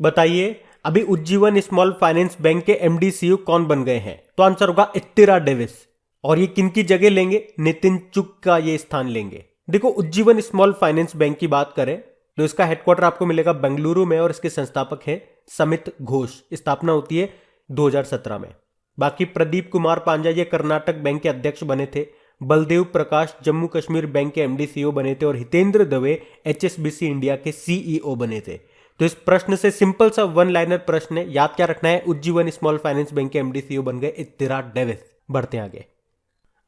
बताइए अभी Ujjivan small finance bank के एमडी सीईओ कौन बन गए हैं? तो आंसर होगा इत्तिरा डेविस। और ये किनकी जगह लेंगे? नितिन चुग का ये स्थान लेंगे। देखो उज्जीवन स्मॉल फाइनेंस बैंक की बात करें तो इसका हेडक्वार्टर आपको मिलेगा बेंगलुरु में और इसके संस्थापक है समित घोष। स्थापना होती है 2017 में। बाकी प्रदीप कुमार पांजा ये कर्नाटक बैंक के अध्यक्ष बने थे। बलदेव प्रकाश जम्मू कश्मीर बैंक के एमडी सीईओ बने थे और हितेंद्र दवे एचएसबीसी इंडिया के सीईओ बने थे। तो इस प्रश्न से सिंपल सा वन लाइनर प्रश्न है, याद क्या रखना है? उज्जीवन स्मॉल फाइनेंस बैंक के एमडी सीईओ बन गए इत्तिरा डेविस। बढ़ते आगे।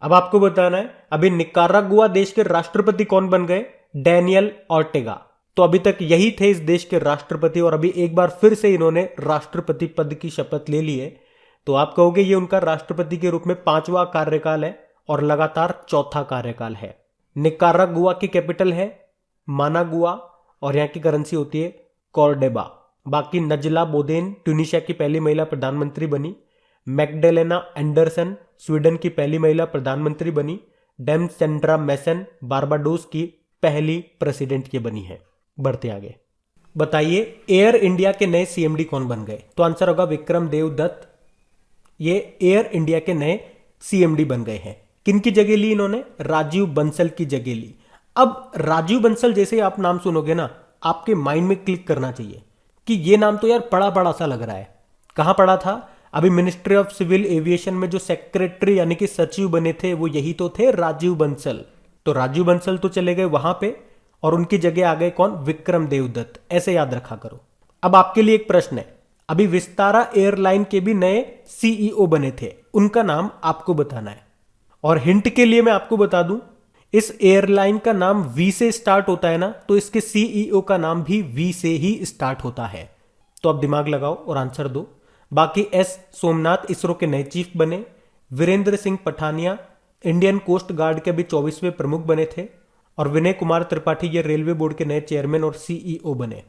अब आपको बताना है अभी निकारागुआ देश के राष्ट्रपति कौन बन गए? Daniel Ortega. तो अभी तक यही थे इस देश के राष्ट्रपति और अभी एक बार फिर से इन्होंने राष्ट्रपति पद की शपथ ले ली है। तो आप कहोगे ये उनका राष्ट्रपति के रूप में 5वां कार्यकाल है और लगातार 4था कार्यकाल है। निकारागुआ की कैपिटल है मानागुआ और यहां की करेंसी होती है कॉर्डेबा। बाकी नजला बोदेन ट्यूनीशिया की पहली महिला प्रधानमंत्री बनी। मैग्डेलेना एंडरसन स्वीडन की पहली महिला प्रधानमंत्री बनी। डेम सेंड्रा मैसन बारबाडोस की पहली प्रेसिडेंट ये बनी है। बढ़ते आगे। बताइए एयर इंडिया के नए सीएमडी कौन बन गए? तो आंसर होगा विक्रम देव दत्त। ये एयर इंडिया के नए सीएमडी बन गए हैं। किनकी जगह ली इन्होंने? राजीव बंसल की जगह ली। अब राजीव बंसल जैसे आप नाम सुनोगे ना, आपके माइंड में क्लिक करना चाहिए कि ये नाम तो यार बड़ा बड़ा सा लग रहा है। कहां पढ़ा था? अभी मिनिस्ट्री ऑफ सिविल एविएशन में जो सेक्रेटरी यानी कि सचिव बने थे वो यही तो थे, राजीव बंसल। तो राजीव बंसल तो चले गए वहां पे और उनकी जगह आ गए कौन? विक्रम देवदत्त। ऐसे याद रखा करो। अब आपके लिए एक प्रश्न है, अभी विस्तारा एयरलाइन के भी नए सीईओ बने थे, उनका नाम आपको बताना है। और हिंट के लिए मैं आपको बता दूं, इस एयरलाइन का नाम वी से स्टार्ट होता है ना, तो इसके सीईओ का नाम भी वी से ही स्टार्ट होता है। तो अब दिमाग लगाओ और आंसर दो। बाकी एस सोमनाथ इसरो के नए चीफ बने। Virendra Singh Pathania Indian Coast Guard के भी 24वें प्रमुख बने थे। और विनय कुमार त्रिपाठी ये रेलवे बोर्ड के नए चेयरमैन और सीईओ बने।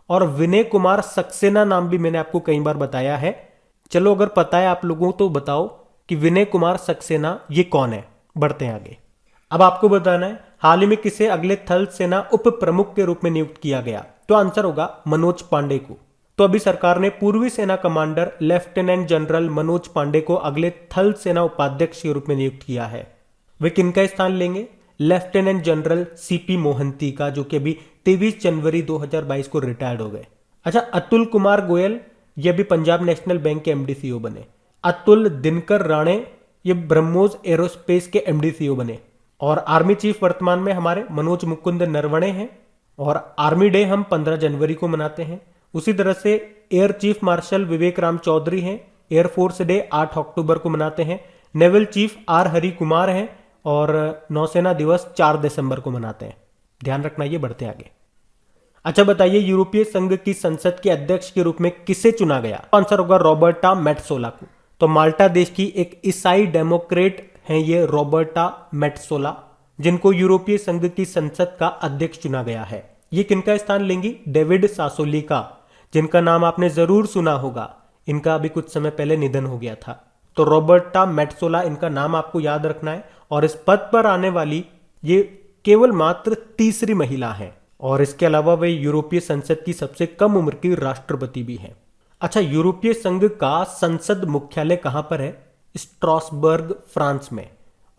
और विनय कुमार सक्सेना नाम भी मैंने आपको कई बार बताया है। चलो अगर पता है आप लोगों तो बताओ कि विनय कुमार सक्सेना ये कौन है। बढ़ते हैं आगे। अब आपको बताना है हाल ही में किसे अगले थल सेना उप प्रमुख के रूप में नियुक्त किया गया? तो आंसर होगा मनोज पांडे को। तो अभी सरकार ने पूर्वी सेना commander lieutenant general Manoj Pande को अगले थल सेना उपाध्यक्ष के रूप में नियुक्त किया है। वे किनका स्थान लेंगे? लेफ्टिनेंट जनरल सीपी मोहंती का, जो कि अभी 23 जनवरी 2022 को रिटायर्ड हो गए। अच्छा, अतुल कुमार गोयल ये भी पंजाब नेशनल बैंक के एमडी सीईओ बने। अतुल दिनकर राणे ये ब्रह्मोस एरोस्पेस के एमडी सीईओ बने। और आर्मी चीफ वर्तमान में हमारे मनोज मुकुंद नरवणे हैं। और आर्मी डे हम 15 जनवरी को मनाते हैं। उसी तरह से एयर चीफ मार्शल विवेक राम चौधरी हैं, एयरफोर्स डे 8 अक्टूबर को मनाते हैं। Naval chief are Hari Kumar हैं और नौसेना दिवस 4 दिसंबर को मनाते हैं। ध्यान रखना। ये बढ़ते आगे। अच्छा बताइए यूरोपीय संघ की संसद के अध्यक्ष के रूप में किसे चुना गया? आंसर होगा रॉबर्टा मेट्सोला को। तो माल्टा देश की एक ईसाई डेमोक्रेट हैं ये रॉबर्टा मेट्सोला, जिनको यूरोपीय संघ की संसद का अध्यक्ष चुना गया है। ये किनका स्थान लेंगी? डेविड सासोली का, जिनका नाम आपने जरूर सुना होगा। इनका अभी कुछ समय पहले निधन हो गया था। तो रॉबर्टा मेट्सोला इनका नाम आपको याद रखना है। और इस पद पर आने वाली ये केवल मात्र तीसरी महिला है। और इसके अलावा वे यूरोपीय संसद की सबसे कम उम्र की राष्ट्रपति भी हैं। अच्छा, यूरोपीय संघ का संसद मुख्यालय कहां पर है? स्ट्रासबर्ग फ्रांस में।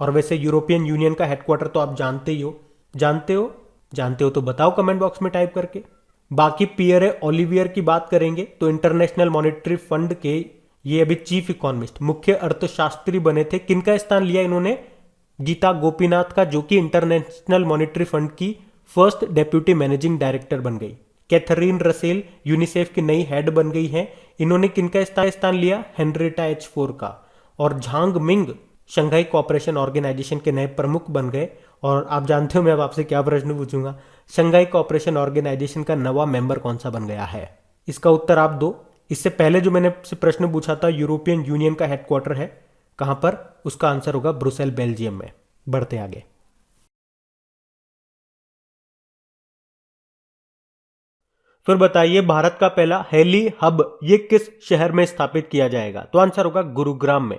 और वैसे यूरोपियन यूनियन का हेडक्वार्टर तो आप जानते ही हो। जानते हो तो बताओ कमेंट बॉक्स में टाइप करके। बाकी पियरे ओलिवियर की बात करेंगे तो इंटरनेशनल मॉनेटरी फंड के ये अभी चीफ इकोनॉमिस्ट मुख्य अर्थशास्त्री बने थे। किनका स्थान लिया इन्होंने? गीता गोपीनाथ का, जो कि इंटरनेशनल मॉनेटरी फंड की फर्स्ट डेप्यूटी मैनेजिंग डायरेक्टर बन गई। कैथरीन रसेल यूनिसेफ की नई हेड बन गई हैं। इन्होंने किनका स्थान लिया? हेनरिटा H4 का। और Zhang Ming Shanghai Cooperation Organisation के नए प्रमुख बन गए। और आप जानते हो मैं अब आपसे क्या प्रश्न पूछूंगा, शंघाई कोऑपरेशन ऑर्गेनाइजेशन का नवा मेंबर कौन सा बन गया है? इसका उत्तर आप दो। इससे पहले जो मैंने आपसे प्रश्न पूछा था यूरोपियन यूनियन का हेडक्वार्टर है कहां पर, उसका आंसर होगा ब्रुसेल बेल्जियम में। बढ़ते आगे। फिर बताइए भारत का पहला हेली हब ये किस शहर में स्थापित किया जाएगा? तो आंसर होगा गुरुग्राम में।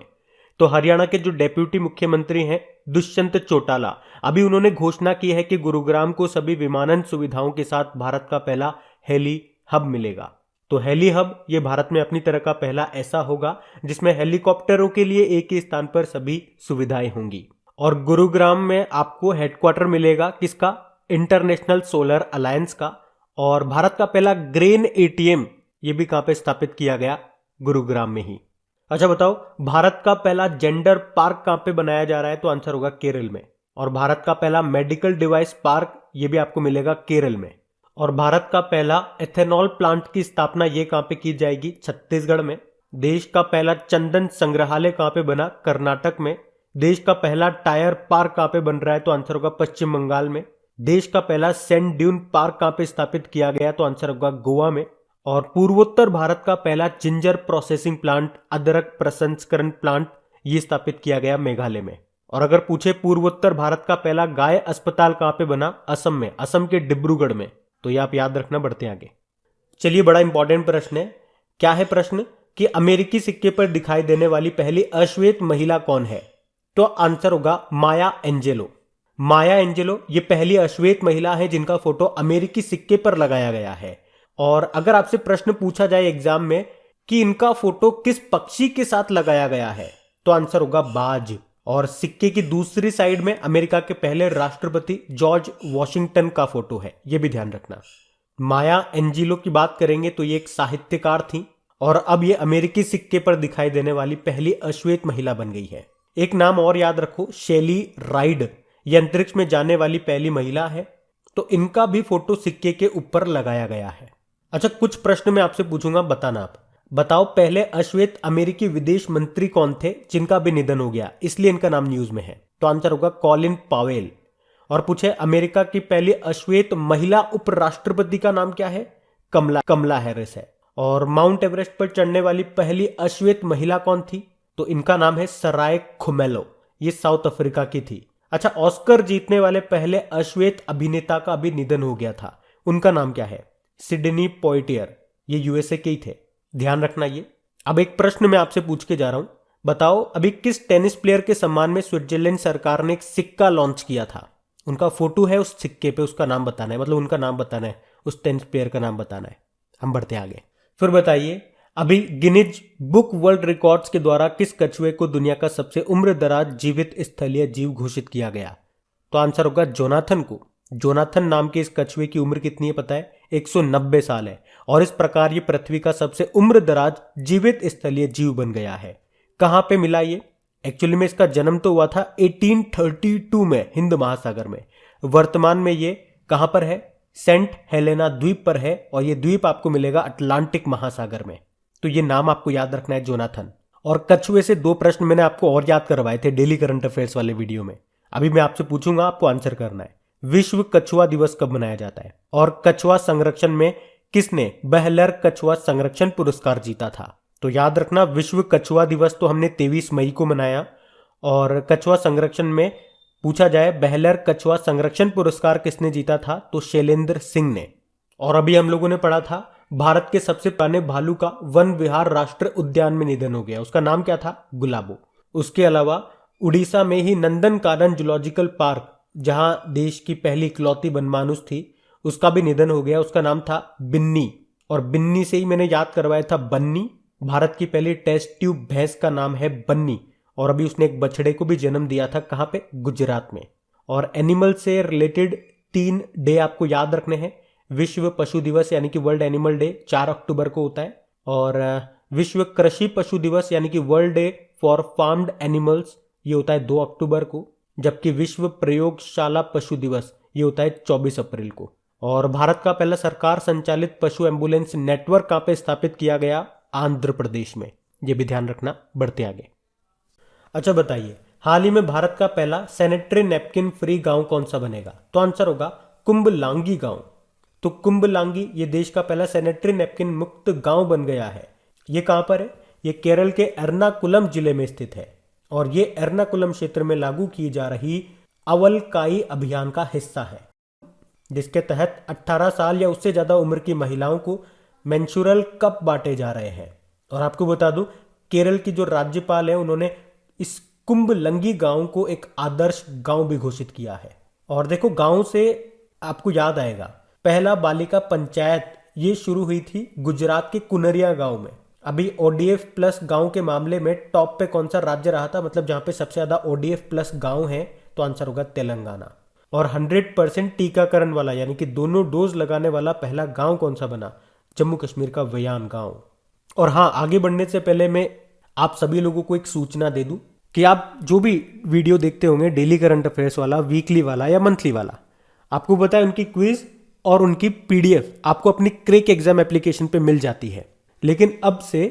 तो हरियाणा के जो डेप्यूटी मुख्यमंत्री हैं दुष्यंत चौटाला, अभी उन्होंने घोषणा की है कि गुरुग्राम को सभी विमानन सुविधाओं के साथ भारत का पहला हेली हब मिलेगा। तो हेली हब ये भारत में अपनी तरह का पहला ऐसा होगा जिसमें हेलीकॉप्टरों के लिए एक ही स्थान पर सभी सुविधाएं होंगी। और गुरुग्राम में आपको हेडक्वार्टर मिलेगा किसका? इंटरनेशनल सोलर अलायंस का। और भारत का पहला ग्रेन एटीएम ये भी कहां पे स्थापित किया गया? गुरुग्राम में ही। अच्छा बताओ, भारत का पहला जेंडर पार्क कहां पे बनाया जा रहा है? तो आंसर होगा केरल में। और भारत का पहला मेडिकल डिवाइस पार्क ये भी आपको मिलेगा केरल में। और भारत का पहला एथेनॉल प्लांट की स्थापना ये कहां पे की जाएगी? छत्तीसगढ़ में। देश का पहला चंदन संग्रहालय कहां पे बना? कर्नाटक में। देश का पहला टायर पार्क कहां पे बन रहा है? तो आंसर होगा पश्चिम बंगाल में। देश का पहला सैंड ड्यून पार्क कहां पे स्थापित किया गया? तो आंसर होगा गोवा में। और पूर्वोत्तर भारत का पहला जिंजर प्रोसेसिंग प्लांट, अदरक प्रसंस्करण प्लांट, ये स्थापित किया गया मेघालय में। और अगर पूछे पूर्वोत्तर भारत का पहला गाय अस्पताल कहां पे बना? असम में, असम के डिब्रूगढ़ में। तो ये आप याद रखना, बढ़ते हैं आगे। चलिए, बड़ा इंपॉर्टेंट प्रश्न है। क्या है प्रश्न? कि अमेरिकी सिक्के पर दिखाई देने वाली पहली अश्वेत महिला कौन है? तो आंसर होगा माया एंजेलो। माया एंजेलो ये पहली अश्वेत महिला है जिनका फोटो अमेरिकी सिक्के पर लगाया गया है। और अगर आपसे प्रश्न पूछा जाए एग्जाम में कि इनका फोटो किस पक्षी के साथ लगाया गया है, तो आंसर होगा बाज। और सिक्के की दूसरी साइड में अमेरिका के पहले राष्ट्रपति जॉर्ज वॉशिंगटन का फोटो है, यह भी ध्यान रखना। माया एंजेलो की बात करेंगे तो ये एक साहित्यकार थी और अब ये अमेरिकी सिक्के पर दिखाई देने वाली पहली अश्वेत महिला बन गई है। एक नाम और याद रखो, शेली राइड, ये अंतरिक्ष में जाने वाली पहली महिला है। तो इनका भी फोटो सिक्के के ऊपर लगाया गया है। अच्छा, कुछ प्रश्न मैं आपसे पूछूंगा, बताना आप। बताओ, पहले अश्वेत अमेरिकी विदेश मंत्री कौन थे जिनका भी निधन हो गया, इसलिए इनका नाम न्यूज में है? तो आंसर होगा कॉलिन पावेल। और पूछे अमेरिका की पहली अश्वेत महिला उपराष्ट्रपति का नाम क्या है? कमला हैरिस है। और माउंट एवरेस्ट पर चढ़ने वाली पहली अश्वेत महिला कौन थी? तो इनका नाम है सराय खुमेलो, ये साउथ अफ्रीका की थी। अच्छा, ऑस्कर जीतने वाले पहले अश्वेत अभिनेता का भी निधन हो गया था, उनका नाम क्या है? सिडनी पॉइटियर, ये यूएसए के ही थे, ध्यान रखना ये। अब एक प्रश्न मैं आपसे पूछ के जा रहा हूं, बताओ अभी किस टेनिस प्लेयर के सम्मान में स्विट्जरलैंड सरकार ने एक सिक्का लॉन्च किया था? उनका फोटो है उस सिक्के पे, उसका नाम बताना है, मतलब उनका नाम बताना है, उस टेनिस प्लेयर का नाम बताना है। हम बढ़ते हैं आगे। फिर बताइए, अभी गिनीज बुक वर्ल्ड रिकॉर्ड्स के द्वारा किस कछुए को दुनिया का सबसे उम्रदराज जीवित स्थलीय जीव घोषित किया गया? तो आंसर होगा जोनाथन को। जोनाथन नाम के इस कछुए की उम्र कितनी है पता है? 190 साल है। और इस प्रकार ये पृथ्वी का सबसे उम्रदराज जीवित स्थलीय जीव बन गया है। कहां पे मिला ये? एक्चुअली में इसका जन्म तो हुआ था 1832 में हिंद महासागर में। वर्तमान में ये कहां पर है? सेंट हेलेना द्वीप पर है। और ये द्वीप आपको मिलेगा अटलांटिक महासागर में। तो ये नाम आपको याद रखना है, जोनाथन। और कछुए से 2 प्रश्न मैंने आपको और याद करवाए थे डेली करंट अफेयर्स वाले वीडियो में। अभी मैं आपसे पूछूंगा, आपको आंसर करना है। विश्व कछुआ दिवस कब मनाया जाता है? और कछुआ संरक्षण में किसने बेहलर कछुआ संरक्षण पुरस्कार जीता था? तो याद रखना, विश्व कछुआ दिवस तो हमने 23 मई को मनाया। और कछुआ संरक्षण में पूछा जाए बेहलर कछुआ संरक्षण पुरस्कार किसने जीता था? तो शैलेंद्र सिंह ने। और अभी हम लोगों ने पढ़ा था भारत के सबसे पुराने भालू का वन विहार राष्ट्र उद्यान में निधन हो गया, उसका नाम क्या था? गुलाबो। उसके अलावा उड़ीसा में ही नंदन कानन जूलॉजिकल पार्क, जहां देश की पहली इकलौती बनमानुष थी, उसका भी निधन हो गया, उसका नाम था बिन्नी। और बिन्नी से ही मैंने याद करवाया था बन्नी। भारत की पहली टेस्ट ट्यूब भैंस का नाम है बन्नी। और अभी उसने एक बछड़े को भी जन्म दिया था, कहां पे? गुजरात में। और एनिमल से रिलेटेड 3 डे आपको याद रखने हैं। विश्व पशु दिवस यानी कि वर्ल्ड एनिमल डे 4 अक्टूबर को होता है। और विश्व कृषि पशु दिवस यानी कि world day for farmed animals, ये होता है 2 अक्टूबर को। जबकि विश्व प्रयोगशाला पशु दिवस ये होता है 24 अप्रैल को। और भारत का पहला सरकार संचालित पशु एम्बुलेंस नेटवर्क कहां पे स्थापित किया गया? आंध्र प्रदेश में। ये भी ध्यान रखना, बढ़ते आगे। अच्छा बताइए, हाल ही में भारत का पहला सैनिटरी नैपकिन फ्री गांव कौन सा बनेगा? तो आंसर होगा कुंभलांगी गांव। तो कुंभलांगी ये देश का पहला सैनिटरी नैपकिन मुक्त गांव बन गया है। ये कहां पर है? ये केरल के एर्नाकुलम जिले में स्थित है। और ये एर्नाकुलम क्षेत्र में लागू की जा रही अवलकाई अभियान का हिस्सा है, जिसके तहत 18 साल या उससे ज्यादा उम्र की महिलाओं को मेंस्ट्रुअल कप बांटे जा रहे हैं। और आपको बता दूं, केरल की जो राज्यपाल है उन्होंने इस कुंभलंगी गांव को एक आदर्श गांव भी घोषित किया है। और देखो, गांव से आपको याद आएगा, पहला बालिका पंचायत ये शुरू हुई थी गुजरात के कुनरिया गांव में। अभी ODF प्लस गांव के मामले में टॉप पे कौन सा राज्य रहा था, मतलब जहां पे सबसे ज्यादा ODF प्लस गांव है, तो आंसर होगा तेलंगाना। और 100% टीकाकरण वाला यानी कि दोनों डोज लगाने वाला पहला गांव कौन सा बना, जम्मू कश्मीर का वयान गांव। और हाँ, आगे बढ़ने से पहले मैं आप सभी लोगों को एक सूचना दे दूं कि आप जो भी वीडियो देखते होंगे, डेली करंट अफेयर्स वाला, वीकली वाला या मंथली वाला, आपको पता है उनकी क्विज और उनकी PDF आपको अपनी क्रेक एग्जाम एप्लीकेशन पे मिल जाती है। लेकिन अब से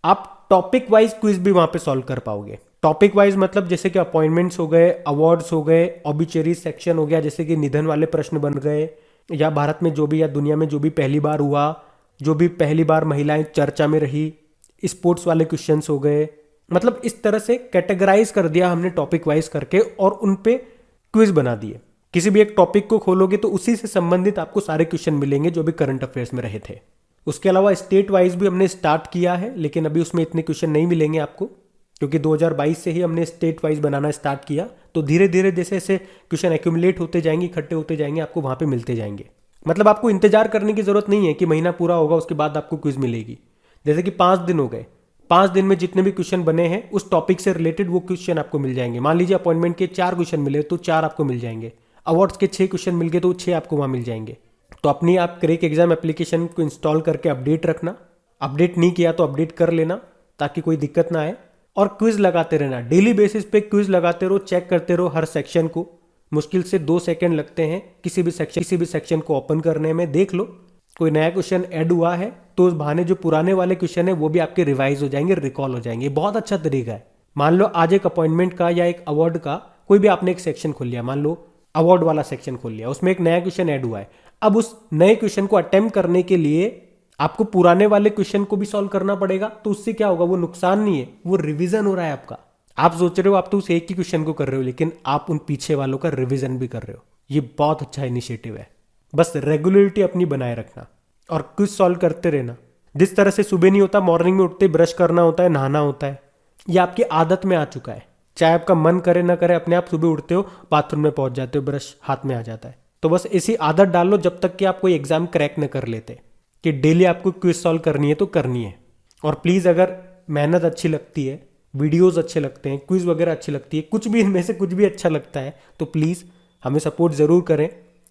आप टॉपिक वाइज क्विज भी वहां पे सॉल्व कर पाओगे। टॉपिक वाइज मतलब जैसे कि अपॉइंटमेंट्स हो गए, अवार्ड्स हो गए, ऑबिचरी सेक्शन हो गया, जैसे कि निधन वाले प्रश्न बन गए, या भारत में जो भी या दुनिया में जो भी पहली बार हुआ, जो भी पहली बार महिलाएं चर्चा में रही, स्पोर्ट्स वाले क्वेश्चंस हो गए। मतलब इस तरह से कैटेगराइज कर दिया हमने टॉपिक वाइज करके और उन पे क्विज बना दिए। किसी भी एक टॉपिक को खोलोगे तो उसी से संबंधित आपको सारे क्वेश्चन मिलेंगे जो भी करंट अफेयर्स में रहे थे। उसके अलावा स्टेट वाइज भी हमने स्टार्ट किया है, लेकिन अभी उसमें इतने क्वेश्चन नहीं मिलेंगे आपको, क्योंकि 2022 से ही हमने स्टेट वाइज बनाना स्टार्ट किया। तो धीरे धीरे जैसे जैसे क्वेश्चन एक्यूमुलेट होते जाएंगे, इकट्ठे होते जाएंगे, आपको वहां पे मिलते जाएंगे। मतलब आपको इंतजार करने की जरूरत नहीं है कि महीना पूरा होगा उसके बाद आपको क्विज मिलेगी। जैसे कि 5 दिन हो गए, 5 दिन में जितने भी क्वेश्चन बने हैं उस टॉपिक से रिलेटेड वो क्वेश्चन आपको मिल जाएंगे। मान लीजिए अपॉइंटमेंट के 4 क्वेश्चन मिले तो 4 आपको मिल जाएंगे, अवार्ड्स के 6 क्वेश्चन मिल गए तो 6 आपको वहां मिल जाएंगे। तो अपनी आप क्रेक एग्जाम एप्लीकेशन को इंस्टॉल करके अपडेट रखना, अपडेट नहीं किया तो अपडेट कर लेना ताकि कोई दिक्कत ना आए। और क्विज लगाते रहना, डेली बेसिस पे क्विज लगाते रहो, चेक करते रहो हर सेक्शन को। मुश्किल से 2 सेकंड लगते हैं किसी भी सेक्शन को ओपन करने में। देख लो कोई नया क्वेश्चन ऐड हुआ है तो उस बहाने जो पुराने वाले क्वेश्चन है वो भी आपके रिवाइज हो जाएंगे, रिकॉल हो जाएंगे। बहुत अच्छा तरीका है। मान लो आज एक अपॉइंटमेंट का या एक अवार्ड का कोई भी आपने एक सेक्शन खोल लिया, मान लो अवार्ड वाला सेक्शन खोल लिया, उसमें एक नया क्वेश्चन ऐड हुआ है। अब उस नए क्वेश्चन को अटेम्प्ट करने के लिए आपको पुराने वाले क्वेश्चन को भी सॉल्व करना पड़ेगा। तो उससे क्या होगा, वो नुकसान नहीं है, वो रिवीजन हो रहा है आपका। आप सोच रहे हो आप तो उस एक ही क्वेश्चन को कर रहे हो, लेकिन आप उन पीछे वालों का रिवीजन भी कर रहे हो। ये बहुत अच्छा इनिशिएटिव है। बस रेगुलरिटी अपनी बनाए रखना और क्विज सॉल्व करते रहना। जिस तरह से सुबह नहीं होता, मॉर्निंग में उठते ब्रश करना होता है, नहाना होता है, ये आपकी आदत में आ चुका है। चाहे आपका मन करे ना करे, अपने आप सुबह उठते हो, बाथरूम में पहुंच जाते हो, ब्रश हाथ में आ जाता है। तो बस ऐसी आदत डाल लो जब तक कि आप कोई एग्जाम क्रैक न कर लेते, कि डेली आपको क्विज सॉल्व करनी है तो करनी है। और प्लीज़ अगर मेहनत अच्छी लगती है, वीडियोस अच्छे लगते हैं, क्विज वगैरह अच्छी लगती है, कुछ भी इनमें से कुछ भी अच्छा लगता है, तो प्लीज़ हमें सपोर्ट ज़रूर करें।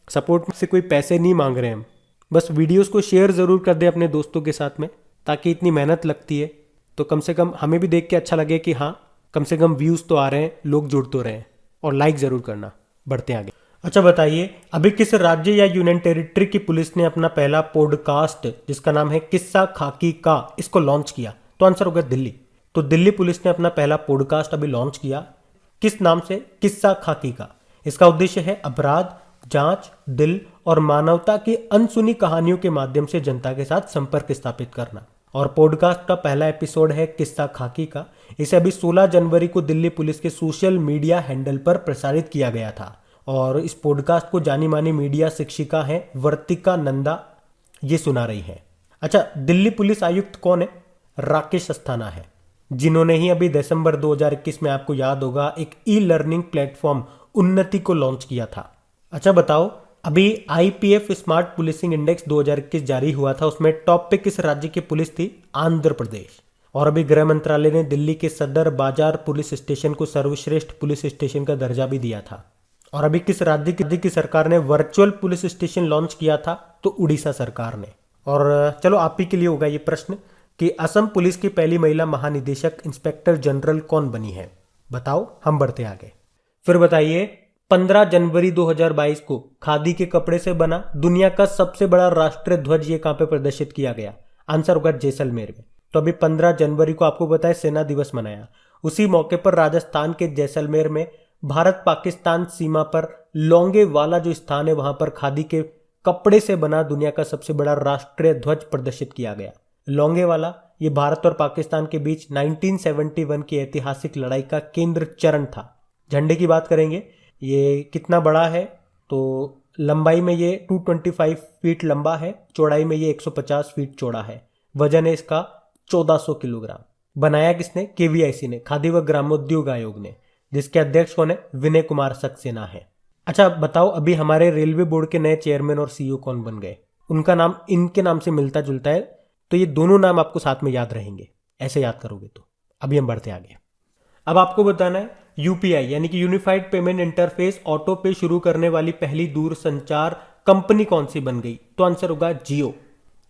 सपोर्ट से कोई पैसे नहीं मांग रहे हम, बस वीडियोस को शेयर ज़रूर कर दें अपने दोस्तों के साथ में, ताकि इतनी मेहनत लगती है तो कम से कम हमें भी देख के अच्छा लगे कि हाँ कम से कम व्यूज़ तो आ रहे हैं, लोग जुड़ तो रहे हैं। और लाइक ज़रूर करना। बढ़ते हैं आगे। अच्छा बताइए, अभी किस राज्य या यूनियन टेरिटरी की पुलिस ने अपना पहला पॉडकास्ट जिसका नाम है किस्सा खाकी का, इसको लॉन्च किया? तो आंसर होगा दिल्ली। तो दिल्ली पुलिस ने अपना पहला पॉडकास्ट अभी लॉन्च किया। किस नाम से? किस्सा खाकी का। इसका उद्देश्य है अपराध, जांच, दिल और मानवता की अनसुनी कहानियों के माध्यम से जनता के साथ संपर्क स्थापित करना। और पॉडकास्ट का पहला एपिसोड है किस्सा खाकी का। इसे अभी 16 जनवरी को दिल्ली पुलिस के सोशल मीडिया हैंडल पर प्रसारित किया गया था। और इस पॉडकास्ट को जानी मानी मीडिया शिक्षिका है वर्तिका नंदा, ये सुना रही है। अच्छा, दिल्ली पुलिस आयुक्त कौन है? राकेश अस्थाना है, जिन्होंने ही अभी दिसंबर 2021 में, आपको याद होगा, एक ई लर्निंग प्लेटफॉर्म उन्नति को लॉन्च किया था। अच्छा बताओ, अभी IPF स्मार्ट पुलिसिंग इंडेक्स 2021 जारी हुआ था, उसमें टॉप पे किस राज्य की पुलिस थी? आंध्र प्रदेश। और अभी गृह मंत्रालय ने दिल्ली के सदर बाजार पुलिस स्टेशन को सर्वश्रेष्ठ पुलिस स्टेशन का दर्जा भी दिया था। और अभी किस राज्य की सरकार ने वर्चुअल पुलिस स्टेशन लॉन्च किया था? तो उड़ीसा सरकार ने। और चलो आप ही के लिए होगा ये प्रश्न कि असम पुलिस की पहली महिला महानिदेशक इंस्पेक्टर जनरल कौन बनी है? बताओ। हम बढ़ते आगे। फिर बताइए, 15 जनवरी 2022 को खादी के कपड़े से बना दुनिया का सबसे बड़ा राष्ट्रीय ध्वज ये कहां पे प्रदर्शित किया गया? आंसर होगा जैसलमेर में। तो अभी 15 जनवरी को आपको पता है सेना दिवस मनाया। उसी मौके पर राजस्थान के जैसलमेर में भारत पाकिस्तान सीमा पर लोंगे वाला जो स्थान है, वहां पर खादी के कपड़े से बना दुनिया का सबसे बड़ा राष्ट्रीय ध्वज प्रदर्शित किया गया। लोंगे वाला ये भारत और पाकिस्तान के बीच 1971 की ऐतिहासिक लड़ाई का केंद्र चरण था। झंडे की बात करेंगे, ये कितना बड़ा है? तो लंबाई में ये 225 फीट लंबा है, चौड़ाई में ये 150 फीट चौड़ा है, वजन है इसका 1400 किलोग्राम। बनाया किसने? KVIC ने, खादी व ग्रामोद्योग आयोग ने, जिसके अध्यक्ष कौन है? विनय कुमार सक्सेना है। अच्छा बताओ, अभी हमारे रेलवे बोर्ड के नए चेयरमैन और CEO कौन बन गए? उनका नाम इनके नाम से मिलता जुलता है, तो ये दोनों नाम आपको साथ में याद रहेंगे, ऐसे याद करोगे तो। अभी हम बढ़ते आगे। अब आपको बताना है यूपीआई यानी कि यूनिफाइड पेमेंट इंटरफेस ऑटो पे शुरू करने वाली पहली दूरसंचार कंपनी कौन सी बन गई, तो आंसर होगा जियो।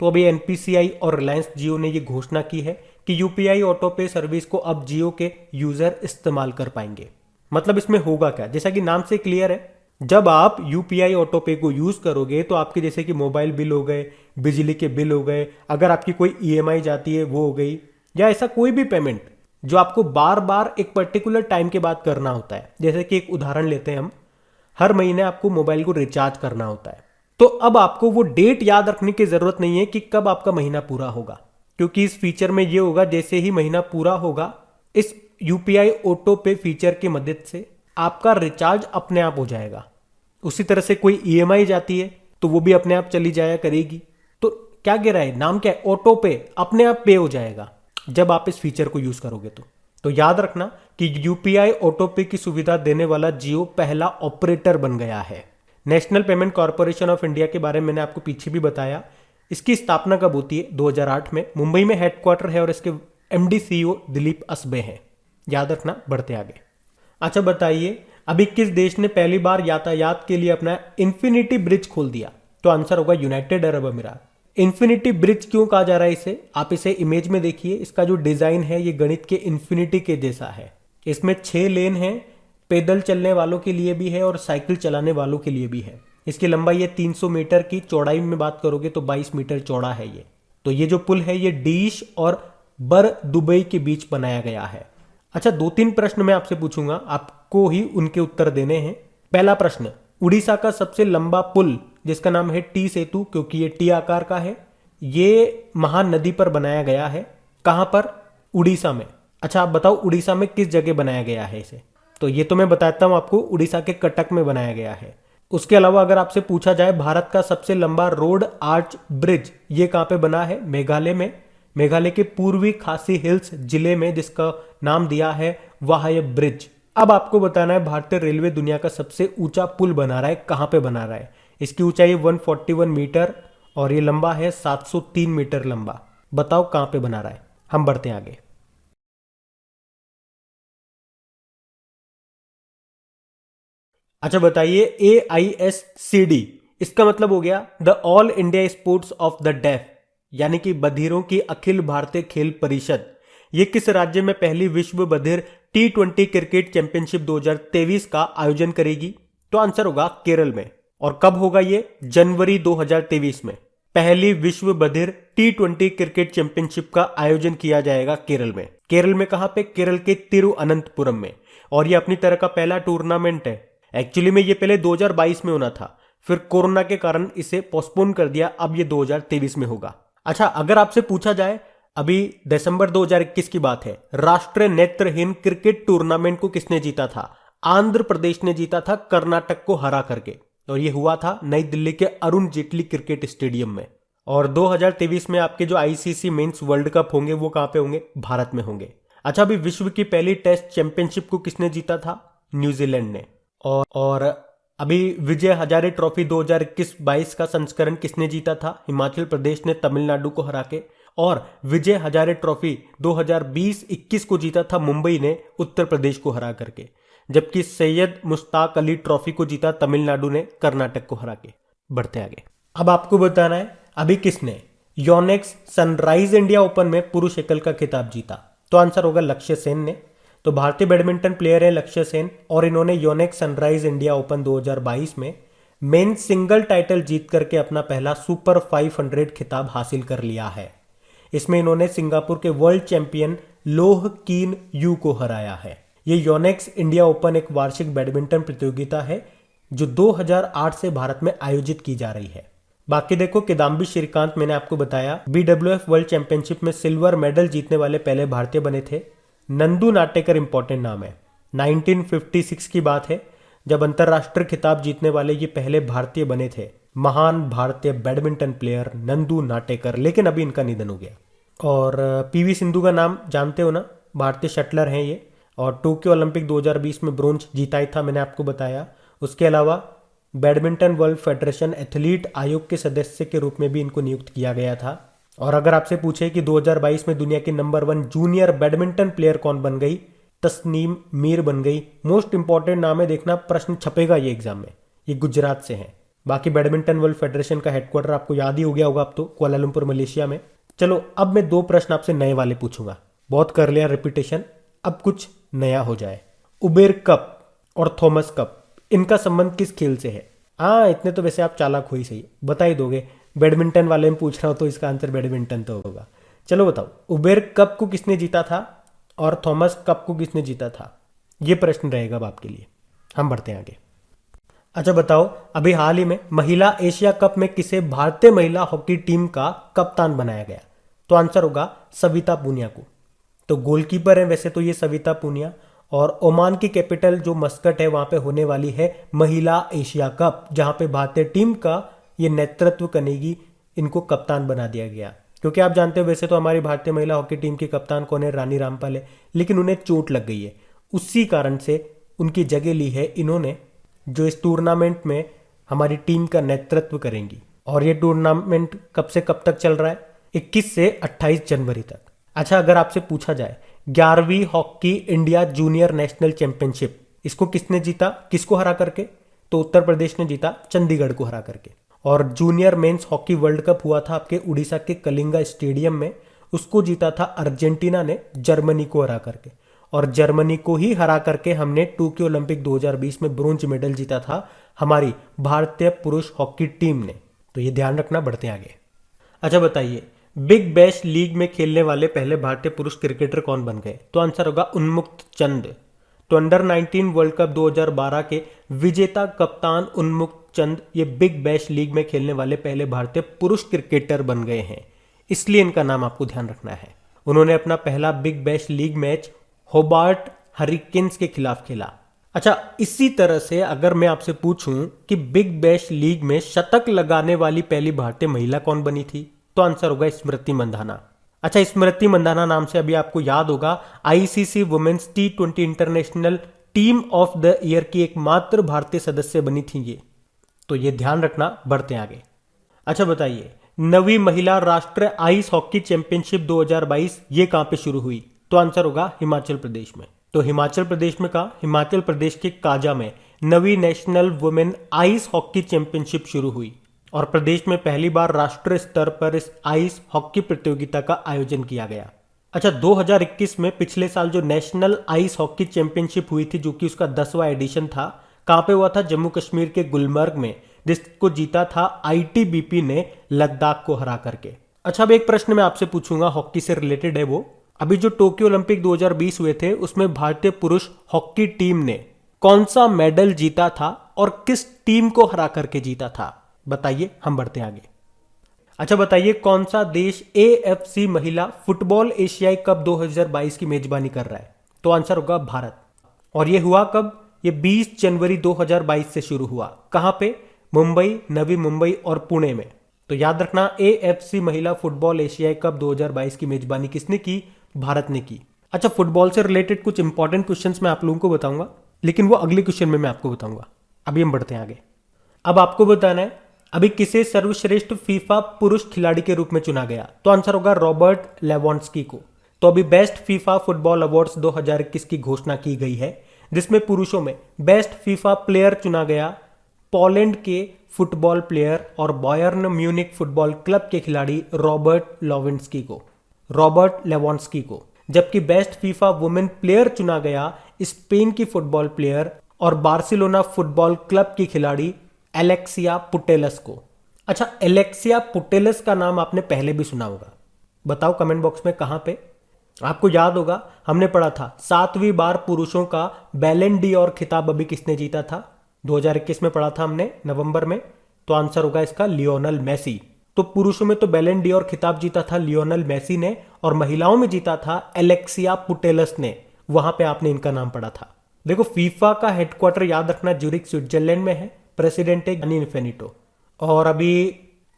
तो अभी एनपीसीआई और रिलायंस जियो ने ये घोषणा की है कि यूपीआई ऑटो पे सर्विस को अब जियो के यूजर इस्तेमाल कर पाएंगे। मतलब इसमें होगा क्या, जैसा कि नाम से क्लियर है, जब आप यूपीआई ऑटो पे को यूज करोगे तो आपके जैसे कि मोबाइल बिल हो गए, बिजली के बिल हो गए, अगर आपकी कोई ईएमआई जाती है वो हो गई, या ऐसा कोई भी पेमेंट जो आपको बार बार एक पर्टिकुलर टाइम के बाद करना होता है, जैसे कि एक उदाहरण लेते हैं हम, हर महीने आपको मोबाइल को रिचार्ज करना होता है, तो अब आपको वो डेट याद रखने की जरूरत नहीं है कि कब आपका महीना पूरा होगा, क्योंकि इस फीचर में ये होगा जैसे ही महीना पूरा होगा, इस यूपीआई ऑटो पे फीचर की मदद से आपका रिचार्ज अपने आप हो जाएगा। उसी तरह से कोई ईएमआई जाती है तो वो भी अपने आप चली जाया करेगी। तो क्या कह रहा है, नाम क्या है, ऑटो पे, अपने आप पे हो जाएगा जब आप इस फीचर को यूज करोगे तो याद रखना कि यूपीआई ऑटो पे की सुविधा देने वाला जियो पहला ऑपरेटर बन गया है। National payment corporation of India के बारे में मैंने आपको पीछे भी बताया। इसकी स्थापना कब होती है, 2008 में। मुंबई में हेडक्वार्टर है और इसके एमडी सीईओ दिलीप असबे हैं। याद रखना, बढ़ते आगे। अच्छा बताइए, अभी किस देश ने पहली बार यातायात के लिए अपना इन्फिनिटी ब्रिज खोल दिया, तो आंसर होगा यूनाइटेड अरब अमीरात। इन्फिनिटी ब्रिज क्यों कहा जा रहा है इसे, आप इसे इमेज में देखिए, इसका जो डिजाइन है ये गणित के इन्फिनिटी के जैसा है। इसमें 6 लेन है, पैदल चलने वालों के लिए भी है और साइकिल चलाने वालों के लिए भी है। इसकी लंबाई है 300 मीटर की, चौड़ाई में बात करोगे तो 22 मीटर चौड़ा है ये। तो ये जो पुल है ये डीश और बर दुबई के बीच बनाया गया है। अच्छा, 2-3 प्रश्न मैं आपसे पूछूंगा, आपको ही उनके उत्तर देने हैं। पहला प्रश्न, उड़ीसा का सबसे लंबा पुल जिसका नाम है टी सेतु, क्योंकि ये टी आकार का है, ये महानदी पर बनाया गया है। कहां पर, उड़ीसा में। अच्छा आप बताओ उड़ीसा में किस जगह बनाया गया है इसे, तो ये तो मैं बताता हूं आपको, उड़ीसा के कटक में बनाया गया है। उसके अलावा अगर आपसे पूछा जाए भारत का सबसे लंबा रोड आर्च ब्रिज ये कहां पे बना है, मेघालय में। मेघालय के पूर्वी खासी हिल्स जिले में, जिसका नाम दिया है वाहय ब्रिज। अब आपको बताना है भारतीय रेलवे दुनिया का सबसे ऊंचा पुल बना रहा है, कहां पे बना रहा है। इसकी ऊंचाई 141 मीटर और ये लंबा है 703 मीटर लंबा। बताओ कहां पे बना रहा है। हम बढ़ते हैं आगे। अच्छा बताइए, AISCD इसका मतलब हो गया the All India Sports of the Deaf, यानी कि बधिरों की अखिल भारतीय खेल परिषद। ये किस राज्य में पहली विश्व बधिर T20 क्रिकेट चैंपियनशिप 2023 का आयोजन करेगी, तो आंसर होगा केरल में। और कब होगा ये, जनवरी 2023 में पहली विश्व बधिर T20 क्रिकेट चैंपियनशिप का आयोजन किया जाएगा केरल में। केरल में कहां पे, केरल के तिरुअनंतपुरम में। और ये अपनी तरह का पहला टूर्नामेंट है। एक्चुअली में ये पहले 2022 में होना था, फिर कोरोना के कारण इसे पोस्टपोन कर दिया, अब ये 2023 में होगा। अच्छा अगर आपसे पूछा जाए, अभी दिसंबर 2021 की बात है, राष्ट्रीय नेत्रहीन क्रिकेट टूर्नामेंट को किसने जीता था, आंध्र प्रदेश ने जीता था कर्नाटक को हरा करके, और ये हुआ था नई दिल्ली के अरुण जेटली क्रिकेट स्टेडियम में। और 2023 में आपके जो आईसीसी मेंस वर्ल्ड कप होंगे वो कहां पे होंगे, भारत में होंगे। अच्छा अभी विश्व की पहली टेस्ट चैंपियनशिप को किसने जीता था, न्यूजीलैंड ने। और अभी विजय हजारे ट्रॉफी 2021-22 का संस्करण किसने जीता था, हिमाचल प्रदेश ने तमिलनाडु को हरा के। और विजय हजारे ट्रॉफी 2020-21 को जीता था मुंबई ने उत्तर प्रदेश को हरा करके, जबकि सैयद मुश्ताक अली ट्रॉफी को जीता तमिलनाडु ने कर्नाटक को हरा के। बढ़ते आगे। अब आपको बताना है अभी किसने योनेक्स सनराइज इंडिया ओपन में पुरुष एकल का खिताब जीता, तो आंसर होगा लक्ष्य सेन ने। तो भारतीय बैडमिंटन प्लेयर है लक्ष्य सेन, और इन्होंने योनेक्स सनराइज इंडिया ओपन 2022 में मेन सिंगल टाइटल जीत करके अपना पहला सुपर 500 खिताब हासिल कर लिया है। इसमें इन्होंने सिंगापुर के वर्ल्ड चैंपियन लोह कीन यू को हराया है। ये योनेक्स इंडिया ओपन एक वार्षिक बैडमिंटन प्रतियोगिता है जो 2008 से भारत में आयोजित की जा रही है। बाकी देखो, किदाम्बी श्रीकांत मैंने आपको बताया BWF वर्ल्ड चैंपियनशिप में सिल्वर मेडल जीतने वाले पहले भारतीय बने थे। नंदू नाटेकर इंपॉर्टेंट नाम है। 1956 की बात है जब अंतरराष्ट्रीय खिताब जीतने वाले ये पहले भारतीय बने थे, महान भारतीय बैडमिंटन प्लेयर नंदू नाटेकर, लेकिन अभी इनका निधन हो गया। और PV सिंधु का नाम जानते हो ना, भारतीय शटलर हैं ये, और टोक्यो ओलंपिक 2020 में ब्रोंज जीता ही था, मैंने आपको बताया। उसके अलावा बैडमिंटन वर्ल्ड फेडरेशन एथलीट आयोग के सदस्य के रूप में भी इनको नियुक्त किया गया था। और अगर आपसे पूछे कि 2022 में दुनिया की नंबर 1 जूनियर बैडमिंटन प्लेयर कौन बन गई, तस्नीम मीर बन गई। मोस्ट इंपॉर्टेंट नाम है, देखना प्रश्न छपेगा ये एग्जाम में। ये गुजरात से है। बाकी बैडमिंटन वर्ल्ड फेडरेशन का हेडक्वार्टर आपको याद ही हो गया होगा अब तो, कुआलालंपुर मलेशिया में। चलो अब मैं 2 प्रश्न आपसे नए वाले पूछूंगा। बहुत कर लिया रिपीटेशन, अब कुछ नया हो जाए। उबेर कप और थॉमस कप, इनका संबंध किस खेल से है? हाँ, इतने तो वैसे आप चालाक हो ही सही, बता ही दोगे। बैडमिंटन वाले में पूछ रहा हूं तो इसका आंसर बैडमिंटन तो होगा। चलो बताओ, उबेर कप को किसने जीता था और थॉमस कप को किसने जीता था? ये प्रश्न रहेगा अब आपके लिए। हम बढ़ते हैं आगे। अच्छा बताओ, अभी हाल ही में महिला एशिया कप में किसे भारतीय महिला हॉकी टीम का कप्तान बनाया गया? तो आंसर होगा सविता पूनिया को। तो गोलकीपर है वैसे तो ये सविता पूनिया, और ओमान की कैपिटल जो मस्कट है वहां पे होने वाली है महिला एशिया कप, जहां पे भारतीय टीम का ये नेतृत्व करेगी। इनको कप्तान बना दिया गया क्योंकि आप जानते हो वैसे तो हमारी भारतीय महिला हॉकी टीम की कप्तान कौन है? रानी रामपाल है, लेकिन उन्हें चोट लग गई है। उसी कारण से उनकी जगह ली है इन्होंने, जो इस टूर्नामेंट में हमारी टीम का नेतृत्व करेंगी। और ये टूर्नामेंट कब से कब तक चल रहा है? 21 से 28 जनवरी तक। अच्छा, अगर आपसे पूछा जाए 11वीं hockey India junior national championship, इसको किसने जीता, किसको हरा करके? तो उत्तर प्रदेश ने जीता, चंडीगढ़ को हरा करके। और junior men's hockey world cup हुआ था आपके उड़ीसा के कलिंगा स्टेडियम में, उसको जीता था अर्जेंटीना ने जर्मनी को हरा करके। और जर्मनी को ही हरा करके हमने टोक्यो ओलंपिक 2020 में ब्रोंज मेडल जीता था हमारी भारतीय पुरुष हॉकी टीम ने। तो ये ध्यान रखना, बढ़ते आगे। अच्छा बताइए, बिग बैश लीग में खेलने वाले पहले भारतीय पुरुष क्रिकेटर कौन बन गए? तो आंसर होगा उन्मुक्त चंद। तो अंडर 19 वर्ल्ड कप 2012 के विजेता कप्तान उन्मुक्त चंद ये बिग बैश लीग में खेलने वाले पहले भारतीय पुरुष क्रिकेटर बन गए हैं, इसलिए इनका नाम आपको ध्यान रखना है। उन्होंने अपना पहला big bash league match Hobart hurricanes के खिलाफ खेला। अच्छा, इसी तरह से अगर मैं आपसे पूछूं कि बिग बैश लीग में शतक लगाने वाली पहली भारतीय महिला कौन बनी थी, तो आंसर होगा स्मृति मंधाना। अच्छा, स्मृति मंधाना नाम से अभी आपको याद होगा ICC women's T20 international team of the year की एकमात्र भारतीय सदस्य बनी थी ये, तो ये ध्यान रखना, बढ़ते आगे। अच्छा बताइए, नवी महिला राष्ट्रीय आइस हॉकी चैंपियनशिप 2022 ये कहां पे शुरू हुई? तो आंसर होगा हिमाचल प्रदेश में। तो हिमाचल प्रदेश में कहा? हिमाचल प्रदेश के काजा में नवी national women ice hockey championship शुरू हुई और प्रदेश में पहली बार राष्ट्रीय स्तर पर इस आइस हॉकी प्रतियोगिता का आयोजन किया गया। अच्छा, 2021 में पिछले साल जो नेशनल आइस हॉकी चैंपियनशिप हुई थी, जो कि उसका 10वां एडिशन था, कहां पे हुआ था? जम्मू कश्मीर के गुलमर्ग में, जिसको जीता था आईटीबीपी ने लद्दाख को हरा करके। अच्छा, अब एक प्रश्न मैं आपसे पूछूंगा, हॉकी से रिलेटेड है वो। अभी जो टोक्यो ओलंपिक 2020 हुए थे उसमें भारतीय पुरुष हॉकी टीम ने कौन सा मेडल जीता था और किस टीम को हरा करके जीता था? बताइए, हम बढ़ते हैं आगे। अच्छा बताइए, कौन सा देश एएफसी महिला फुटबॉल एशियाई कप 2022 की मेजबानी कर रहा है? तो आंसर होगा भारत। और ये हुआ कब? ये 20 जनवरी 2022 से शुरू हुआ। कहां पे? मुंबई, नवी मुंबई और पुणे में। तो याद रखना, एएफसी महिला फुटबॉल एशियाई कप 2022 की मेजबानी किसने की? भारत ने की। अच्छा, फुटबॉल से रिलेटेड कुछ इंपॉर्टेंट क्वेश्चंस मैं आप लोगों को बताऊंगा, लेकिन वो अगले क्वेश्चन में मैं आपको बताऊंगा। अभी हम बढ़ते हैं आगे। अब आपको बताना है अभी किसे सर्वश्रेष्ठ फीफा पुरुष खिलाड़ी के रूप में चुना गया? तो आंसर होगा रॉबर्ट लेवांडोव्स्की को। तो अभी बेस्ट फीफा फुटबॉल अवार्ड्स 2021 की घोषणा की गई है, जिसमें पुरुषों में बेस्ट फीफा प्लेयर चुना गया पोलैंड के फुटबॉल प्लेयर और बायर्न म्यूनिक फुटबॉल क्लब के खिलाड़ी रॉबर्ट लेवांडोव्स्की को। जबकि बेस्ट फीफा वुमेन प्लेयर चुना गया स्पेन की फुटबॉल प्लेयर और बार्सिलोना फुटबॉल क्लब की खिलाड़ी एलेक्सिया पुटेलस को। अच्छा, एलेक्सिया पुटेलस का नाम आपने पहले भी सुना होगा, बताओ कमेंट बॉक्स में कहां पे। आपको याद होगा हमने पढ़ा था 7वीं बार पुरुषों का बैलन डी'ओर खिताब अभी किसने जीता था? 2021 में पढ़ा था हमने नवंबर में। तो आंसर होगा इसका लियोनल मेसी। तो पुरुषों में तो बैलन डी'ओर खिताब जीता था लियोनल मेसी ने, और महिलाओं में जीता था एलेक्सिया पुटेलस ने। वहां पे आपने इनका नाम पढ़ा था। देखो, फीफा का हेडक्वार्टर याद रखना ज्यूरिख स्विट्जरलैंड में है, प्रेसिडेंट है गिनी इन्फेनिटो। और अभी